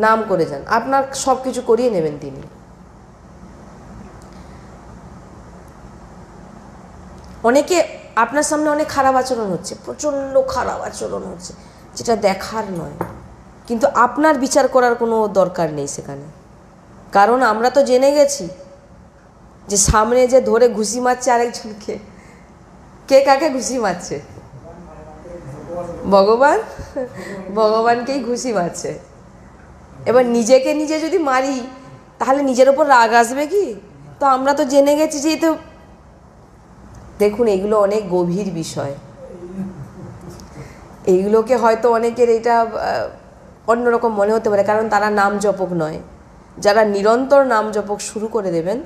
নাম করে যান, আপনার সব কিছু করিয়ে নেবেন তিনি। অনেকে আপনার সামনে অনেক খারাপ আচরণ হচ্ছে, প্রচণ্ড খারাপ আচরণ হচ্ছে, যেটা দেখার নয়। কিন্তু আপনার বিচার করার কোনো দরকার নেই সেখানে, কারণ আমরা তো জেনে গেছি যে সামনে যে ধরে ঘুষি মারছে আরেকজনকে, কে কাকে ঘুষি মারছে? ভগবান ভগবানকেই ঘুষি মারছে। এবার নিজেকে নিজে যদি মারি তাহলে নিজের ওপর রাগ আসবে কি? তো আমরা তো জেনে গেছি যে তো দেখুন, এগুলো অনেক গভীর বিষয়। এইগুলোকে হয়তো অনেকের এটা অন্যরকম মনে হতে পারে, কারণ তারা নাম জপক নয়। যারা নিরন্তর নাম জপক শুরু করে দেবেন,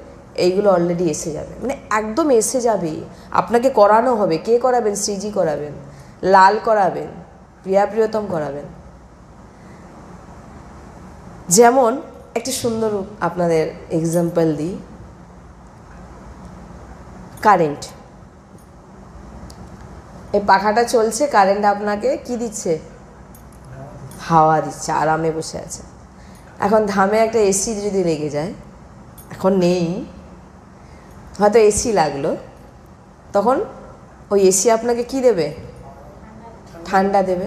এইগুলো অলরেডি এসে যাবে, মানে একদম এসে যাবে। আপনাকে করানো হবে। কে করাবেন? শ্রীজি করাবেন, লাল করাবেন, প্রিয়া প্রিয়তম করাবেন। যেমন একটি সুন্দর আপনাদের এক্সাম্পল দিই, কারেন্ট। এই পাখাটা চলছে, কারেন্ট আপনাকে কি দিচ্ছে? হাওয়া দিচ্ছে, আরামে বসে আছে। এখন ধামে একটা এসি যদি লেগে যায়, এখন নেই, হয়তো এসি লাগলো, তখন ওই এসি আপনাকে কি দেবে? ঠান্ডা দেবে।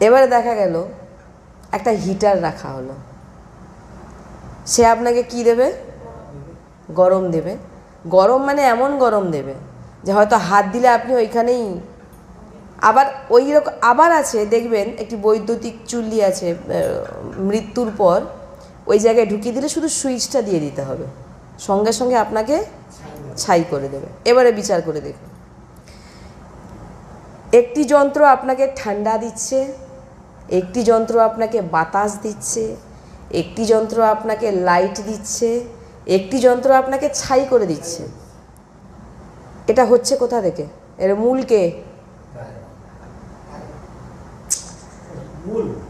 এবারে দেখা গেল একটা হিটার রাখা হলো, সে আপনাকে কি দেবে? গরম দেবে। গরম মানে এমন গরম দেবে যে হয়তো হাত দিলে আপনি ওইখানেই। আবার ওই রকম আবার আছে, দেখবেন একটি বৈদ্যুতিক চুল্লি আছে, মৃত্যুর পর ওই জায়গায় ঢুকিয়ে দিলে শুধু সুইচটা দিয়ে দিতে হবে, সঙ্গে সঙ্গে আপনাকে ছাই করে দেবে। এবারে বিচার করে দেখুন, একটি যন্ত্র আপনাকে ঠান্ডা দিচ্ছে, একটি যন্ত্র আপনাকে বাতাস দিচ্ছে, একটি যন্ত্র আপনাকে লাইট দিচ্ছে, একটি যন্ত্র আপনাকে ছাই করে দিচ্ছে। এটা হচ্ছে কোথা থেকে? এর মূল কে?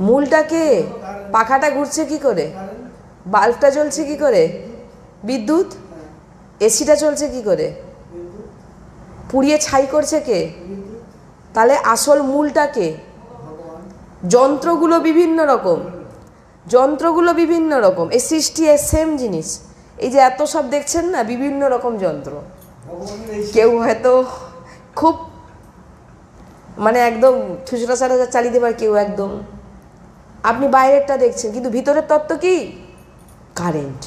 মূলটা কে? পাখাটা ঘুরছে কি করে? বাল্বটা জ্বলছে কি করে? বিদ্যুৎ। এসিটা চলছে কি করে? পুড়িয়ে ছাই করছে কে? তাহলে আসল মূলটা কে? যন্ত্রগুলো বিভিন্ন রকম, যন্ত্রগুলো বিভিন্ন রকম। এই সৃষ্টি সেম জিনিস। এই যে এত সব দেখছেন না, বিভিন্ন রকম যন্ত্র। কেউ হয়তো খুব মানে একদম ঠুসরা সারা চালিয়ে দেবার, কেউ একদম। আপনি বাইরেরটা দেখছেন, কিন্তু ভিতরের তত্ত্ব কি? কারেন্ট।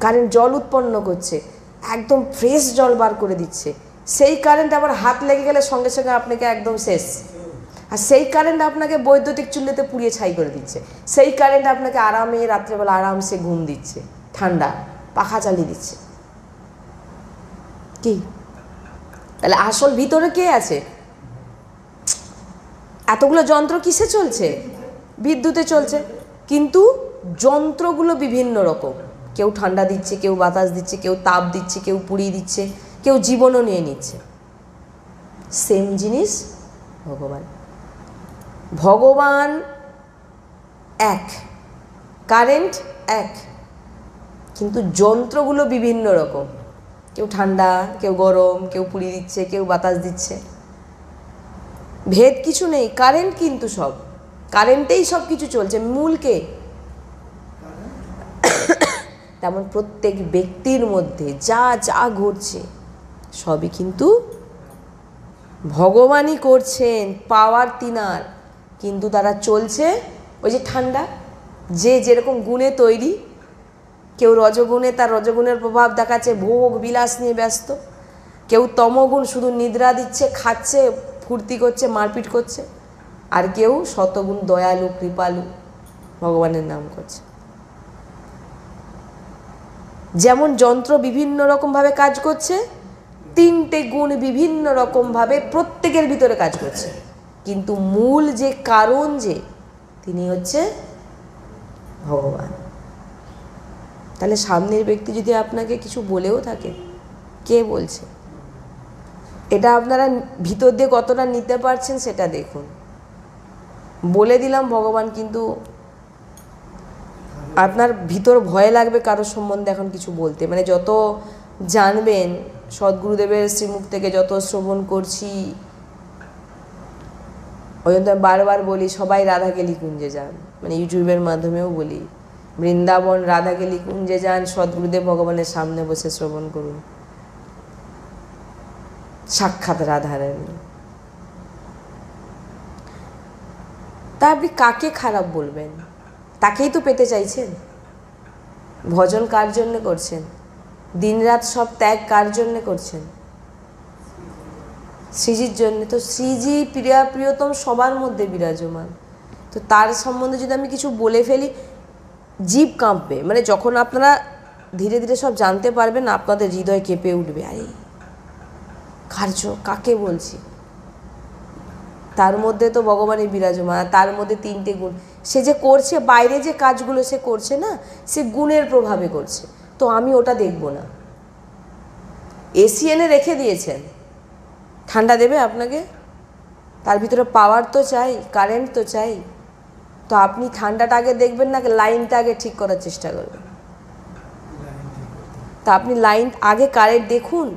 কারেন্ট জল উৎপন্ন করছে, একদম ফ্রেশ জল বার করে দিচ্ছে। সেই কারেন্ট আবার হাত লেগে গেলে সঙ্গে সঙ্গে আপনাকে একদম শেষ। আর সেই কারেন্ট আপনাকে বৈদ্যুতিক চুল্লিতে পুড়িয়ে ছাই করে দিচ্ছে। সেই কারেন্ট আপনাকে আরামে রাত্রেবেলা আরামসে ঘুম দিচ্ছে, ঠান্ডা পাখা চালিয়ে দিচ্ছে। কি? তাহলে আসল ভিতরে কে আছে? এতগুলো যন্ত্র কিসে চলছে? বিদ্যুতে চলছে, কিন্তু যন্ত্রগুলো বিভিন্ন রকম। কেউ ঠান্ডা দিচ্ছে, কেউ বাতাস দিচ্ছে, কেউ তাপ দিচ্ছে, কেউ পুড়িয়ে দিচ্ছে, কেউ জীবনও নিয়ে নিচ্ছে। সেম জিনিস ভগবান। ভগবান এক, কারেন্ট এক, কিন্তু যন্ত্রগুলো বিভিন্ন রকম। কেউ ঠান্ডা, কেউ গরম, কেউ পুড়িয়ে দিচ্ছে, কেউ বাতাস দিচ্ছে। ভেদ কিছু নেই, কারেন্ট কিন্তু সব, কারেন্টেই সব কিছু চলছে। মূল কে? তেমন প্রত্যেক ব্যক্তির মধ্যে যা যা ঘটছে সবই কিন্তু ভগবানই করছেন, পাওয়ার তিনার, কিন্তু তারা চলছে ওই যে ঠান্ডা, যে যেরকম গুণে তৈরি। কেউ রজগুণে, তার রজগুণের প্রভাব দেখাচ্ছে, ভোগ বিলাস নিয়ে ব্যস্ত। কেউ তমগুণ, শুধু নিদ্রা দিচ্ছে, খাচ্ছে, ফুর্তি করছে, মারপিট করছে। আর কেউ শতগুণ, দয়ালু, কৃপালু, ভগবানের নাম করছে। যেমন যন্ত্র বিভিন্ন রকমভাবে কাজ করছে, তিনটে গুণ বিভিন্ন রকমভাবে প্রত্যেকের ভিতরে কাজ করছে, কিন্তু মূল যে কারণ, যে তিনি হচ্ছে ভগবান। তাহলে সামনের ব্যক্তি যদি আপনাকে কিছু বলেও থাকে, কে বলছে? এটা আপনারা ভিতর দিয়ে কতটা নিতে পারছেন সেটা দেখুন। বলে দিলাম ভগবান, কিন্তু আপনার ভিতর ভয় লাগবে কারোর সম্বন্ধে এখন কিছু বলতে। মানে যত জানবেন, সদ্গুরুদেবের শ্রীমুখ থেকে যত শ্রবণ করছি, ওই জন্য আমি বারবার বলি সবাই রাধাকেলি কুঞ্জে যান, মানে ইউটিউবের মাধ্যমেও বলি, বৃন্দাবন রাধাকেলি কুঞ্জে যান, সদ্গুরুদেব ভগবানের সামনে বসে শ্রবণ করুন, সাক্ষাৎ রাধারানী। তা আপনি কাকে খারাপ বলবেন? তাকেই তো পেতে চাইছেন। ভজন কার জন্য করছেন? দিনরাত সব ত্যাগ কার জন্য করছেন? শ্রীজির জন্য। তো শ্রীজি প্রিয়তম সবার মধ্যে বিরাজমান, তো তার সম্বন্ধে যদি আমি কিছু বলে ফেলি জীব কাঁপবে। মানে যখন আপনারা ধীরে ধীরে সব জানতে পারবেন আপনাদের হৃদয় কেঁপে উঠবে, আরে কাকে বলছি, তার মধ্যে তো ভগবানের বিরাজমান, তার মধ্যে 3টে গুণ। সে যে করছে বাইরে যে কাজগুলো সে করছে না, সে গুণের প্রভাবে করছে, তো আমি ওটা দেখব না। এসি এনে রেখে দিয়েছেন, ঠান্ডা দেবে আপনাকে? তার ভিতরে পাওয়ার তো চাই, কারেন্ট তো চাই। তো আপনি ঠান্ডাটা আগে দেখবেন না, লাইনটা আগে ঠিক করার চেষ্টা করবেন? তা আপনি লাইন আগে কারেন্ট দেখুন।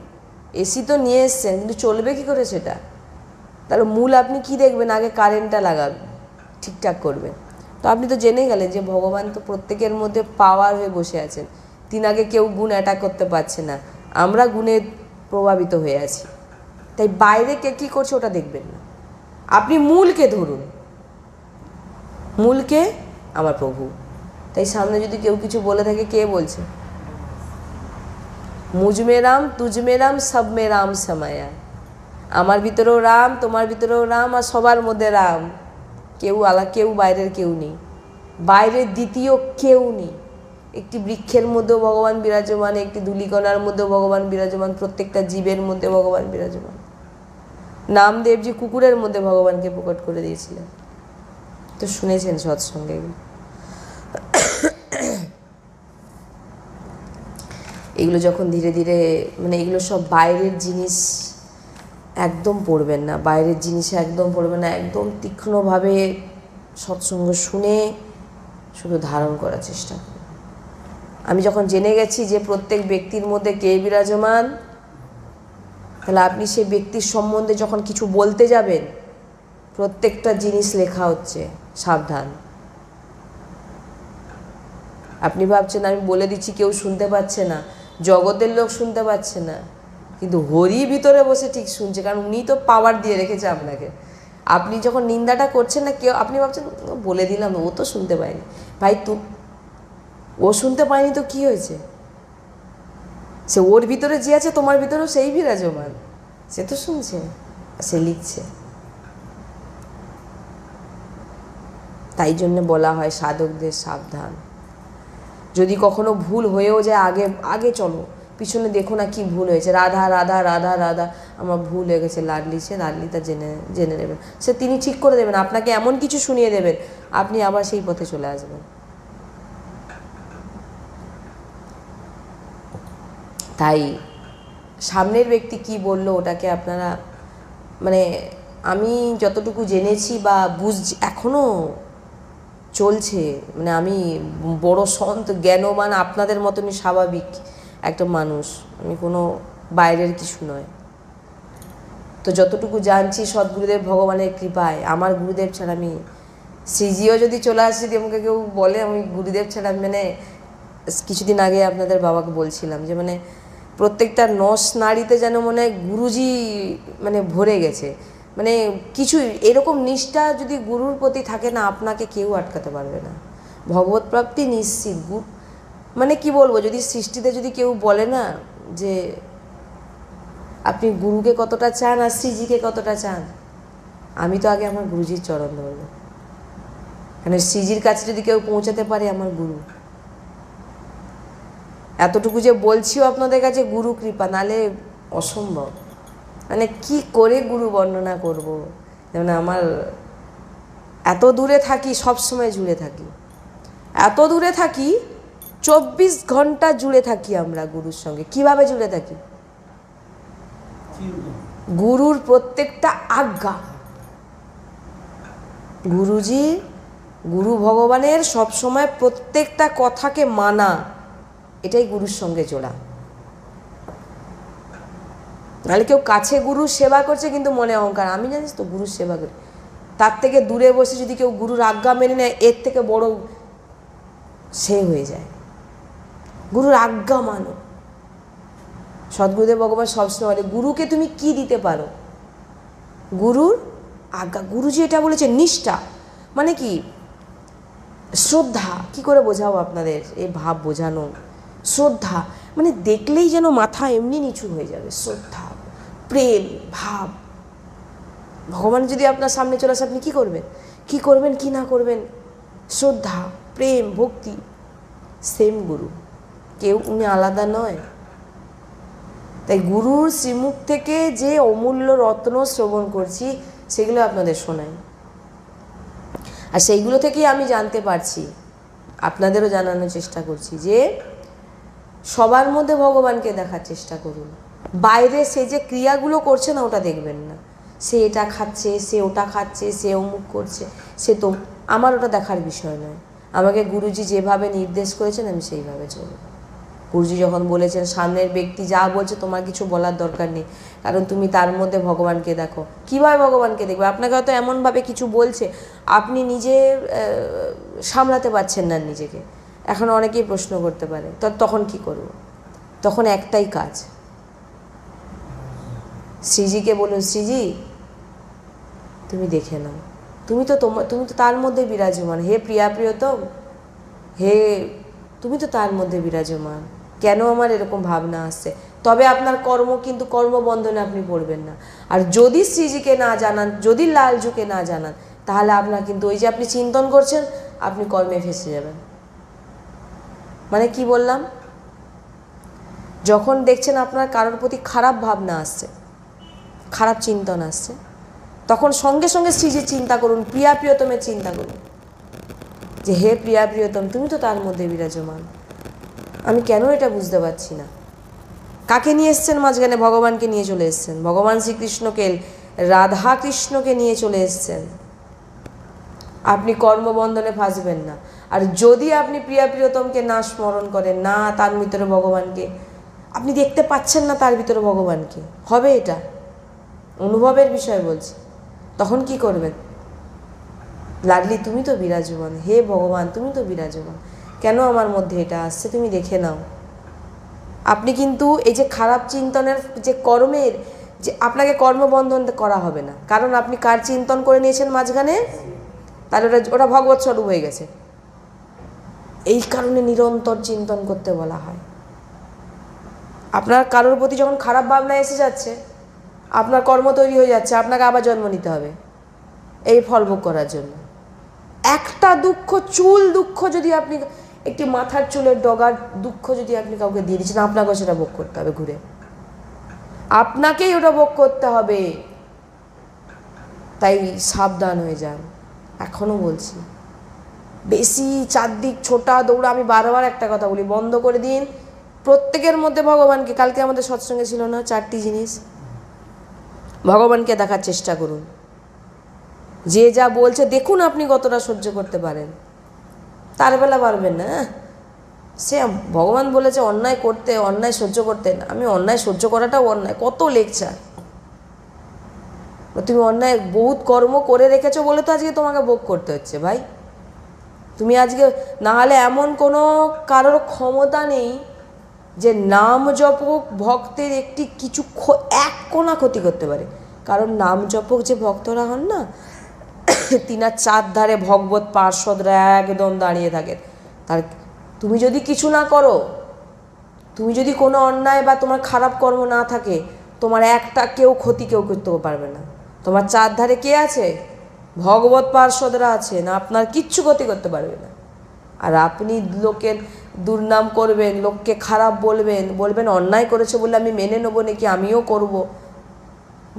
এসি তো নিয়ে এসছেন, কিন্তু চলবে কী করে সেটা? তাহলে মূল আপনি কি দেখবেন? আগে কারেন্টটা লাগাবেন, ঠিকঠাক করবেন। তো আপনি তো জেনে গেলেন যে ভগবান তো প্রত্যেকের মধ্যে পাওয়ার হয়ে বসে আছেন। আগে কেউ গুণ অ্যাটাক করতে পারছে না, আমরা গুণে প্রভাবিত হয়ে আছি। তাই বাইরে কে কী করছে ওটা দেখবেন না, আপনি মূলকে ধরুন। মূলকে আমার প্রভু। তাই সামনে যদি কেউ কিছু বলে থাকে, কে বলছে? মুঝমে রাম তুঝমে রাম সব মে রাম समाया। আমার ভিতরেও রাম, তোমার ভিতরেও রাম, আর সবার মধ্যে রাম। কেউ বাইরের কেউ নেই, বাইরের দ্বিতীয় কেউ নেই। একটি বৃক্ষের মধ্যেও ভগবান বিরাজমান, একটি ধূলিকণার মধ্যেও ভগবান বিরাজমান, প্রত্যেকটা জীবের মধ্যে ভগবান বিরাজমান। নামদেবজি কুকুরের মধ্যে ভগবানকে প্রকট করে দিয়েছিলেন, তো শুনেছেন সৎসঙ্গে। এগুলো যখন ধীরে ধীরে মানে এগুলো সব বাইরের জিনিস একদম পড়বেন না, বাইরের জিনিসে একদম পড়বেন না, একদম তীক্ষ্ণভাবে সৎসঙ্গ শুনে শুধু ধারণ করার চেষ্টা করুন। আমি যখন জেনে গেছি যে প্রত্যেক ব্যক্তির মধ্যে কে বিরাজমান, তাহলে আপনি সেই ব্যক্তির সম্বন্ধে যখন কিছু বলতে যাবেন, প্রত্যেকটা জিনিস লেখা হচ্ছে, সাবধান। আপনি ভাবছেন আমি বলে দিচ্ছি কেউ শুনতে পাচ্ছে না, জগতের লোক শুনতে পাচ্ছে না, কিন্তু হরি ভিতরে বসে ঠিক শুনছে, কারণ উনি তো পাওয়ার দিয়ে রেখেছে আপনাকে। আপনি যখন নিন্দাটা করছেন না, কেউ আপনি ভাবছেন বলে দিলাম, ও তো শুনতে পায়নি। ভাই ও শুনতে পায়নি তো কি হয়েছে? সে ওর ভিতরে যে আছে তোমার ভিতরেও সেই বিরাজমান, সে তো শুনছে, সে লিখছে। তাই জন্য বলা হয় সাধকদের সাবধান। যদি কখনো ভুল হয়েও যায়, আগে আগে চলো, পিছনে দেখো না কি ভুল হয়েছে। রাধা রাধা রাধা রাধা, আমার ভুল হয়ে গেছে, লাডলি সে লাডলিটা জেনে নেবেন, সে তিনি ঠিক করে দেবেন, আপনাকে এমন কিছু শুনিয়ে দেবেন, আপনি আবার সেই পথে চলে আসবেন। তাই সামনের ব্যক্তি কি বললো ওটাকে আপনারা মানে আমি যতটুকু জেনেছি বা বুঝছি এখনও চলছে, মানে আমি বড় সন্ত জ্ঞানবান আপনাদের মতনই স্বাভাবিক একটা মানুষ, আমি কোনো বাইরের কিছু নয়। তো যতটুকু জানছি সদ্গুরুদেব ভগবানের কৃপায়, আমার গুরুদেব ছাড়া আমি শ্রীজিও যদি চলে আসে, যদি আমাকে কেউ বলে আমি গুরুদেব ছাড়া, মানে কিছুদিন আগে আপনাদের বাবাকে বলছিলাম যে মানে প্রত্যেকটা নস নাড়িতে যেন মনে হয় গুরুজি মানে ভরে গেছে, মানে কিছু এরকম নিষ্ঠা যদি গুরুর প্রতি থাকে না, আপনাকে কেউ আটকাতে পারবে না। ভগবত প্রাপ্তি নিশ্চিত। মানে কি বলবো, যদি সৃষ্টিতে যদি কেউ বলে না যে আপনি গুরুকে কতটা চান আর শ্রীজিকে কতটা চান, আমি তো আগে আমার গুরুজির চরণ ধরব, কারণ শ্রীজির কাছে যদি কেউ পৌঁছাতে পারে আমার গুরু। এতটুকু যে বলছিও আপনাদের কাছে গুরু কৃপা, নালে অসম্ভব। মানে কি করে গুরু বর্ণনা করব, যেমন আমার এত দূরে থাকি, সবসময় জুড়ে থাকি, এত দূরে থাকি, 24 ঘন্টা জুড়ে থাকি আমরা গুরুর সঙ্গে। কিভাবে জুড়ে থাকি? গুরুর প্রত্যেকটা আজ্ঞা, গুরুজি গুরু ভগবানের সবসময় প্রত্যেকটা কথাকে মানা, এটাই গুরুর সঙ্গে জোড়া। নাহলে কেউ কাছে গুরুর সেবা করছে কিন্তু মনে অহংকার, আমি জানিস তো গুরুর সেবা করি, তার থেকে দূরে বসে যদি কেউ গুরুর আজ্ঞা মেনে নেয়, এর থেকে বড় সে হয়ে যায়। গুরুর আজ্ঞা মানো। সদ্গুরুদেব ভগবান সবসময় বলে গুরুকে তুমি কি দিতে পারো? গুরুর আজ্ঞা। গুরুজি এটা বলেছে নিষ্ঠা, মানে কি শ্রদ্ধা, কি করে বোঝাবো আপনাদের এই ভাব বোঝানো। শ্রদ্ধা মানে দেখলেই যেন মাথা এমনি নিচু হয়ে যাবে, শ্রদ্ধা, প্রেম, ভাব। ভগবান যদি আপনার সামনে চলে আসে আপনি কী করবেন, কী করবেন কি না করবেন? শ্রদ্ধা, প্রেম, ভক্তি। সেম গুরু, কেউ উনি আলাদা নয়। তাই গুরুর শ্রীমুখ থেকে যে অমূল্য রত্ন শ্রবণ করছি সেগুলো আপনাদের শোনাই, আর সেইগুলো থেকেই আমি জানতে পারছি, আপনাদেরও জানানোর চেষ্টা করছি যে সবার মধ্যে ভগবানকে দেখার চেষ্টা করুন। বাইরে সে যে ক্রিয়াগুলো করছে না ওটা দেখবেন না, সে এটা খাচ্ছে, সে ওটা খাচ্ছে, সে অমুক করছে, সে তো আমার ওটা দেখার বিষয় নয়। আমাকে গুরুজি যেভাবে নির্দেশ করেছেন আমি সেইভাবে চলব। গুরুজি যখন বলেছেন সামনের ব্যক্তি যা বলছে তোমার কিছু বলার দরকার নেই, কারণ তুমি তার মধ্যে ভগবানকে দেখো। কীভাবে ভগবানকে দেখবে? আপনাকে হয়তো এমনভাবে কিছু বলছে আপনি নিজে সামলাতে পারছেন না নিজেকে। এখন অনেকেই প্রশ্ন করতে পারে তখন কি করব? তখন একটাই কাজ, শ্রীজিকে বলুন, শ্রীজি তুমি দেখে নাও, তুমি তো তার মধ্যে বিরাজমান। হে প্রিয়া প্রিয়তম, হে তুমি তো তার মধ্যে বিরাজমান, কেন আমার এরকম ভাবনা আসছে? তবে আপনার কর্ম কিন্তু কর্মবন্ধনে আপনি পড়বেন না। আর যদি শ্রীজিকে না জানান, যদি লালজুকে না জানান, তাহলে আপনার কিন্তু ওই যে আপনি চিন্তন করছেন আপনি কর্মে ফেসে যাবেন। মানে কি বললাম? যখন দেখছেন আপনার কারোর প্রতি খারাপ ভাবনা আসছে, খারাপ চিন্তন আসছে, তখন সঙ্গে সঙ্গে শ্রীজির চিন্তা করুন, প্রিয়া প্রিয়তমের চিন্তা করুন যে হে প্রিয়া প্রিয়তম তুমি তো তার মধ্যে বিরাজমান, আমি কেন এটা বুঝতে পারছি না। কাকে নিয়ে এসছেন মাঝখানে? ভগবানকে নিয়ে চলে এসছেন, ভগবান শ্রীকৃষ্ণকে, রাধা কৃষ্ণকে নিয়ে চলে এসছেন। আপনি কর্মবন্ধনে ফাঁসবেন না। আর যদি আপনি প্রিয়া প্রিয়তমকে না স্মরণ করেন, না তার ভিতরে ভগবানকে আপনি দেখতে পাচ্ছেন না, তার ভিতরে ভগবানকে, হবে এটা অনুভবের বিষয় বলছি। তখন কি করবেন? লাডলি তুমি তো বিরাজমান, হে ভগবান তুমি তো বিরাজমান, কেন আমার মধ্যে এটা আসছে তুমি দেখে নাও। আপনি কিন্তু এই যে খারাপ চিন্তনের যে কর্মের যে আপনাকে কর্মবন্ধন করা হবে না, কারণ আপনি কার চিন্তন করে নিয়েছেন মাঝখানে, তাহলে ওটা ভগবৎ স্বরূপ হয়ে গেছে। এই কারণে নিরন্তর চিন্তন করতে বলা হয়। আপনার কারোর প্রতি যখন খারাপ ভাবনা এসে যাচ্ছে, আপনার কর্ম তৈরি হয়ে যাচ্ছে, আপনাকে আবার জন্ম নিতে হবে এই ফল ভোগ করার জন্য। একটা দুঃখ, চুল দুঃখ যদি আপনি, একটি মাথার চুলের ডগার দুঃখ যদি আপনি কাউকে দিয়ে দিচ্ছেন, আপনাকেও সেটা ভোগ করতে হবে, ঘুরে আপনাকেই ওটা ভোগ করতে হবে। তাই সাবধান হয়ে যান। এখনও বলছি, বেশি চারদিক ছোটা দৌড়া, আমি বারবার একটা কথা বলি, বন্ধ করে দিন। প্রত্যেকের মধ্যে ভগবানকে, কালকে আমাদের সৎসঙ্গে ছিল না 4টি জিনিস, ভগবানকে দেখার চেষ্টা করুন। যে যা বলছে দেখুন আপনি কতটা সহ্য করতে পারেন, তার বেলা পারবেন না। সে ভগবান বলেছে অন্যায় করতে, অন্যায় সহ্য করতে, আমি অন্যায় সহ্য করাটাও অন্যায়, কত লেকচার। তুমি অন্যায় বহুত কর্ম করে রেখেছো বলে তো আজকে তোমাকে ভোগ করতে হচ্ছে ভাই। তুমি আজকে না হলে এমন কোনো কারোর ক্ষমতা নেই যে নাম জপক ভক্তের একটি কিছু এক কোণা ক্ষতি করতে পারে। কারণ নাম জপক যে ভক্তরা হন না, তিনার চারধারে ভগবত পার্ষদরা একদম দাঁড়িয়ে থাকেন। তার তুমি যদি কিছু না করো, তুমি যদি কোনো অন্যায় বা তোমার খারাপ কর্ম না থাকে, তোমার একটা কেউ ক্ষতি কেউ করতে পারবে না। তোমার চারধারে কে আছে? ভগবত পার্ষদরা আছেন, আপনার কিচ্ছু ক্ষতি করতে পারবে না। আর আপনি লোকের দুর্নাম করবেন, লোককে খারাপ বলবেন, বলবেন অন্যায় করেছে বলে আমি মেনে নেবো নাকি আমিও করব,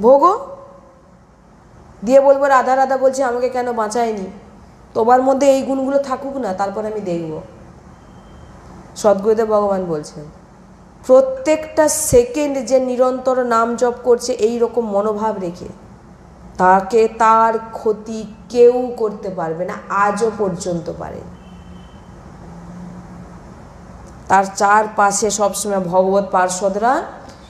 ভোগো দিয়ে বলবো রাধা রাধা বলছে আমাকে কেন বাঁচায়নি। তোমার মধ্যে এই গুণগুলো থাকুক না, তারপর আমি দেখব। সদ্গুরুদেব ভগবান বলছেন প্রত্যেকটা সেকেন্ড যে নিরন্তর নাম জপ করছে এই রকম মনোভাব রেখে, তাকে তার ক্ষতি কেউ করতে পারবে না, আজও পর্যন্ত পারে। তার চারপাশে সবসময় ভগবত পার্ষদরা,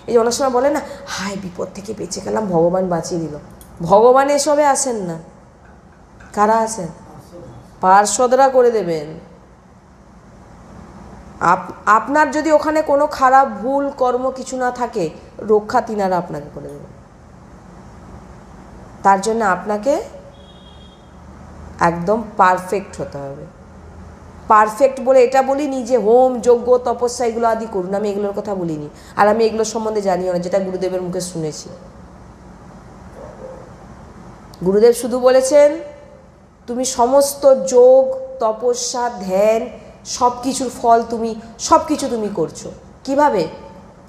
এই যে অনেক সময় বলে না হায় বিপদ থেকে বেঁচে গেলাম, ভগবান বাঁচিয়ে দিল। ভগবান এসবে আসেন না, কারা আছেন? পার্ষদরা করে দেবেন। আপনার যদি ওখানে কোনো খারাপ ভুল কর্ম কিছু না থাকে, রক্ষা তিনারা আপনাকে করে দেবেন। তার জন্য আপনাকে একদম পারফেক্ট হতে হবে। পারফেক্ট বলে এটা বলিনি যে হোম যজ্ঞ তপস্যা এগুলো আদি করুন, আমি এগুলোর কথা বলিনি, আর আমি এগুলোর সম্বন্ধে জানিও না, যেটা গুরুদেবের মুখে শুনেছি। গুরুদেব শুধু বলেছেন তুমি সমস্ত যোগ তপস্যা ধ্যান সব কিছুর ফল তুমি সব কিছু তুমি করছো। কিভাবে?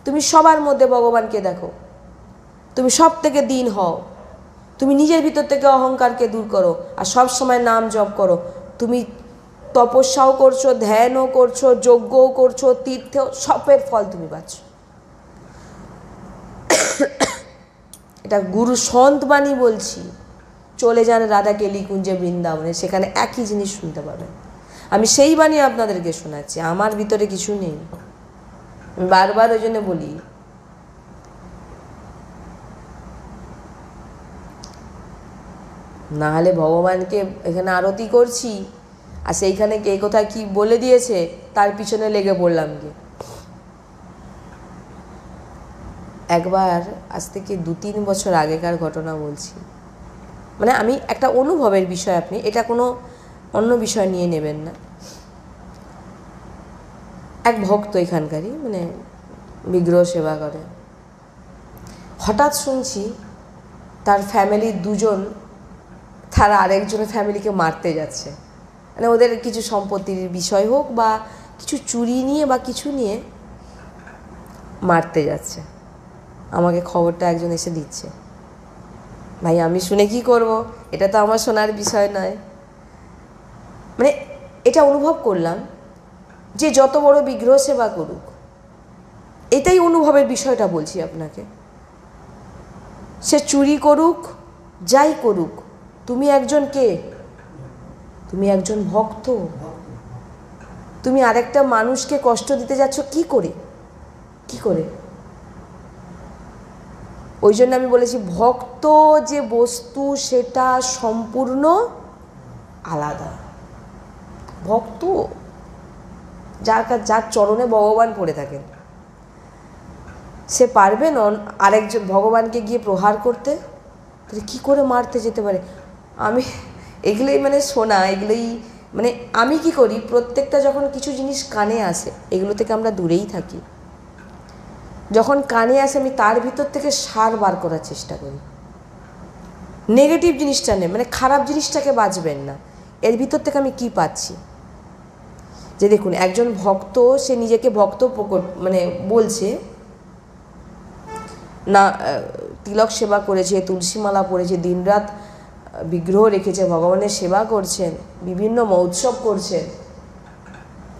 তুমি সবার মধ্যে ভগবানকে দেখো, তুমি সব থেকে দীন হও, তুমি নিজের ভিতর থেকে অহংকারকে দূর করো, আর সব সময় নাম জপ করো। তুমি তপস্যাও করছো, ধ্যানও করছো, যজ্ঞও করছো, তীর্থেও, সবের ফল তুমি পাচ্ছ। এটা গুরু সন্ত বাণী বলছি। চলে যান রাধা কেলি কুঞ্জে বৃন্দাবনে, সেখানে একই জিনিস শুনতে পাবেন। আমি সেই বাণী আপনাদেরকে শোনাচ্ছি, আমার ভিতরে কিছু নেই। আমি বারবার ওই জন্য বলি, না হলে ভগবানকে এখানে আরতি করছি আর সেইখানে কে কোথায় কি বলে দিয়েছে তার পিছনে লেগে পড়লাম গিয়ে। একবার আজ থেকে 2-3 বছর আগেকার ঘটনা বলছি, মানে আমি একটা অনুভবের বিষয়, আপনি এটা কোনো অন্য বিষয় নিয়ে নেবেন না। এক ভক্ত এখানকারই, মানে বিগ্রহ সেবা করে, হঠাৎ শুনছি তার ফ্যামিলির 2জন তারা আরেকজনের ফ্যামিলিকে মারতে যাচ্ছে। মানে ওদের কিছু সম্পত্তির বিষয় হোক বা কিছু চুরি নিয়ে বা কিছু নিয়ে মারতে যাচ্ছে। আমাকে খবরটা একজন এসে দিচ্ছে। ভাই আমি শুনে কি করব, এটা তো আমার শোনার বিষয় নয়। মানে এটা অনুভব করলাম যে যত বড় বিগ্রহ সেবা করুক, এটাই অনুভবের বিষয়টা বলছি আপনাকে। সে চুরি করুক যাই করুক, তুমি একজন কে? তুমি একজন ভক্ত। তুমি আরেকটা মানুষকে কষ্ট দিতে যাচ্ছ কি করে? কি করে? ওই জন্য আমি বলেছি ভক্ত যে বস্তু সেটা সম্পূর্ণ আলাদা। ভক্ত যার চরণে ভগবান পড়ে থাকেন, সে পারবে না আরেকজন ভগবানকে গিয়ে প্রহার করতে? তাহলে কী করে মারতে যেতে পারে? আমি এগুলোই মানে শোনা, এগুলোই মানে আমি কি করি, প্রত্যেকটা যখন কিছু জিনিস কানে আসে এগুলো থেকে আমরা দূরেই থাকি। যখন কানে আসে আমি তার ভিতর থেকে সার বার করার চেষ্টা করি। নেগেটিভ জিনিসটা নেই, মানে খারাপ জিনিসটাকে বাঁচবেন না, এর ভিতর থেকে আমি কি পাচ্ছি। যে দেখুন একজন ভক্ত, সে নিজেকে ভক্ত মানে বলছে না, তিলক সেবা করেছে, তুলসীমালা পড়েছে, দিনরাত বিগ্রহ রেখেছে, ভগবানের সেবা করছেন, বিভিন্ন মহোৎসব করছেন,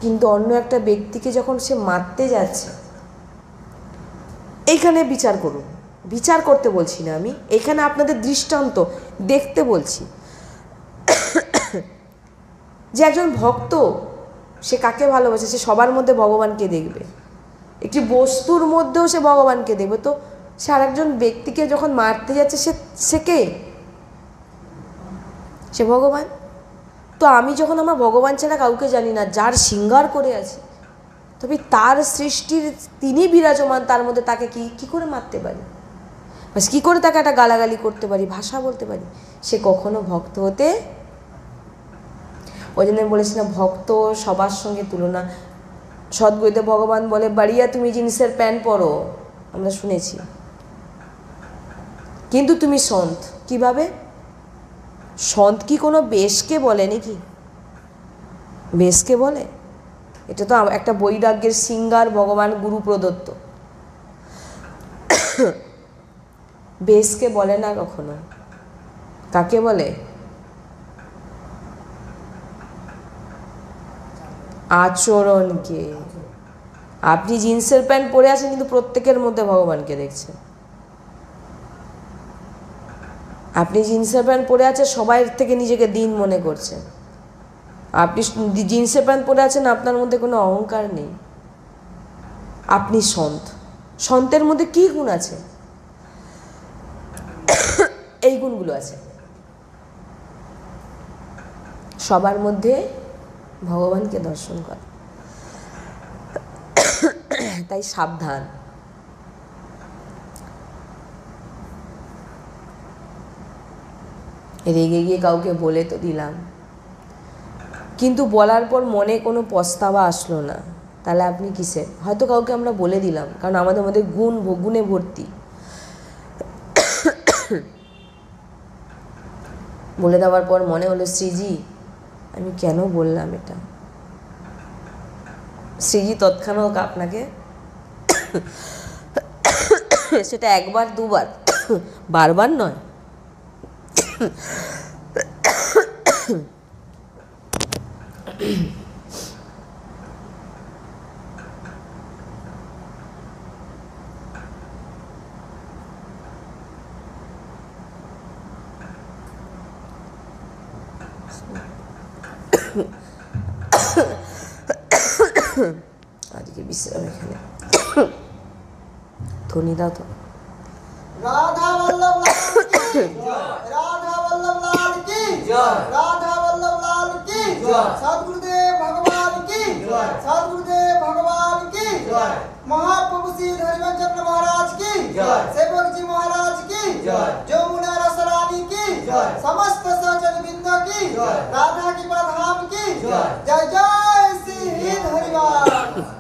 কিন্তু অন্য একটা ব্যক্তিকে যখন সে মারতে যাচ্ছে, এইখানে বিচার করুন। বিচার করতে বলছি না আমি, এখানে আপনাদের দৃষ্টান্ত দেখতে বলছি যে একজন ভক্ত সে কাকে ভালোবাসে, সে সবার মধ্যে ভগবানকে দেখবে, একটি বস্তুর মধ্যেও সে ভগবানকে দেখবে। তো সে আরেকজন ব্যক্তিকে যখন মারতে যাচ্ছে সে কে? সে ভগবান। তো আমি যখন আমার ভগবান ছাড়া কাউকে জানি না, যার শৃঙ্গার করে আছে, তবে তার সৃষ্টির তিনি বিরাজমান তার মধ্যে, তাকে কি করে মারতে পারি? বাস কী করে তাকে একটা গালাগালি করতে পারি, ভাষা বলতে পারি? সে কখনো ভক্ত হতে। ওই জন্য বলেছি না, ভক্ত সবার সঙ্গে তুলনা। সদ্গুরুদেব ভগবান বলে বাড়িয়া তুমি জিন্সের প্যান্ট পরো, আমরা শুনেছি, কিন্তু তুমি সন্ত। কিভাবে সন্ত? কি কোনো বেশকে বলে নাকি? বেশকে বলে? এটা তো একটা বৈরাগ্যের সিঙ্গার, ভগবান গুরু প্রদত্ত। বেশকে বলে না কখনো। কাকে বলে? আচরণকে। আপনি জিন্সের প্যান্ট পরে আছেন কিন্তু প্রত্যেকের মধ্যে ভগবানকে দেখছেন। আপনি জিন্সের প্যান্ট পরে আছেন, সবাই থেকে নিজেকে দিন মনে করছেন। আপনি জিন্সের প্যান্ট পরে আছেন, আপনার মধ্যে কোনো অহংকার নেই, আপনি সন্ত। সন্তের মধ্যে কি গুণ আছে? এই গুণগুলো আছে। সবার মধ্যে ভগবানকে দর্শন করে। তাই সাবধান। রেগে গিয়ে কাউকে বলে তো দিলাম, কিন্তু বলার পর মনে কোনো পস্তাবা আসলো না, তাহলে আপনি কিসে? হয়তো কাউকে আমরা বলে দিলাম, কারণ আমাদের মধ্যে গুণে ভর্তি। বলে দেওয়ার পর মনে হলো শ্রীজি আমি কেন বললাম এটা। শ্রীজি তৎক্ষণাৎ আপনাকে সেটা একবার দুবার, বারবার নয়, আজকে বিশ্রাম এখানে ধ্বনি দাও তো। राधा वल्लभ लाल की राधा वल्लभ लाल की राधा वल्लभ लाल की सद्गुरुदेव भगवान की सद्गुरुदेव भगवान की महाप्रभु श्री हरिवंश महाराज की सेवक जी महाराज की जमुना रसरानी की समस्त सहचर वृंद की राधा की पदधाम की जय जय श्री हरिवास।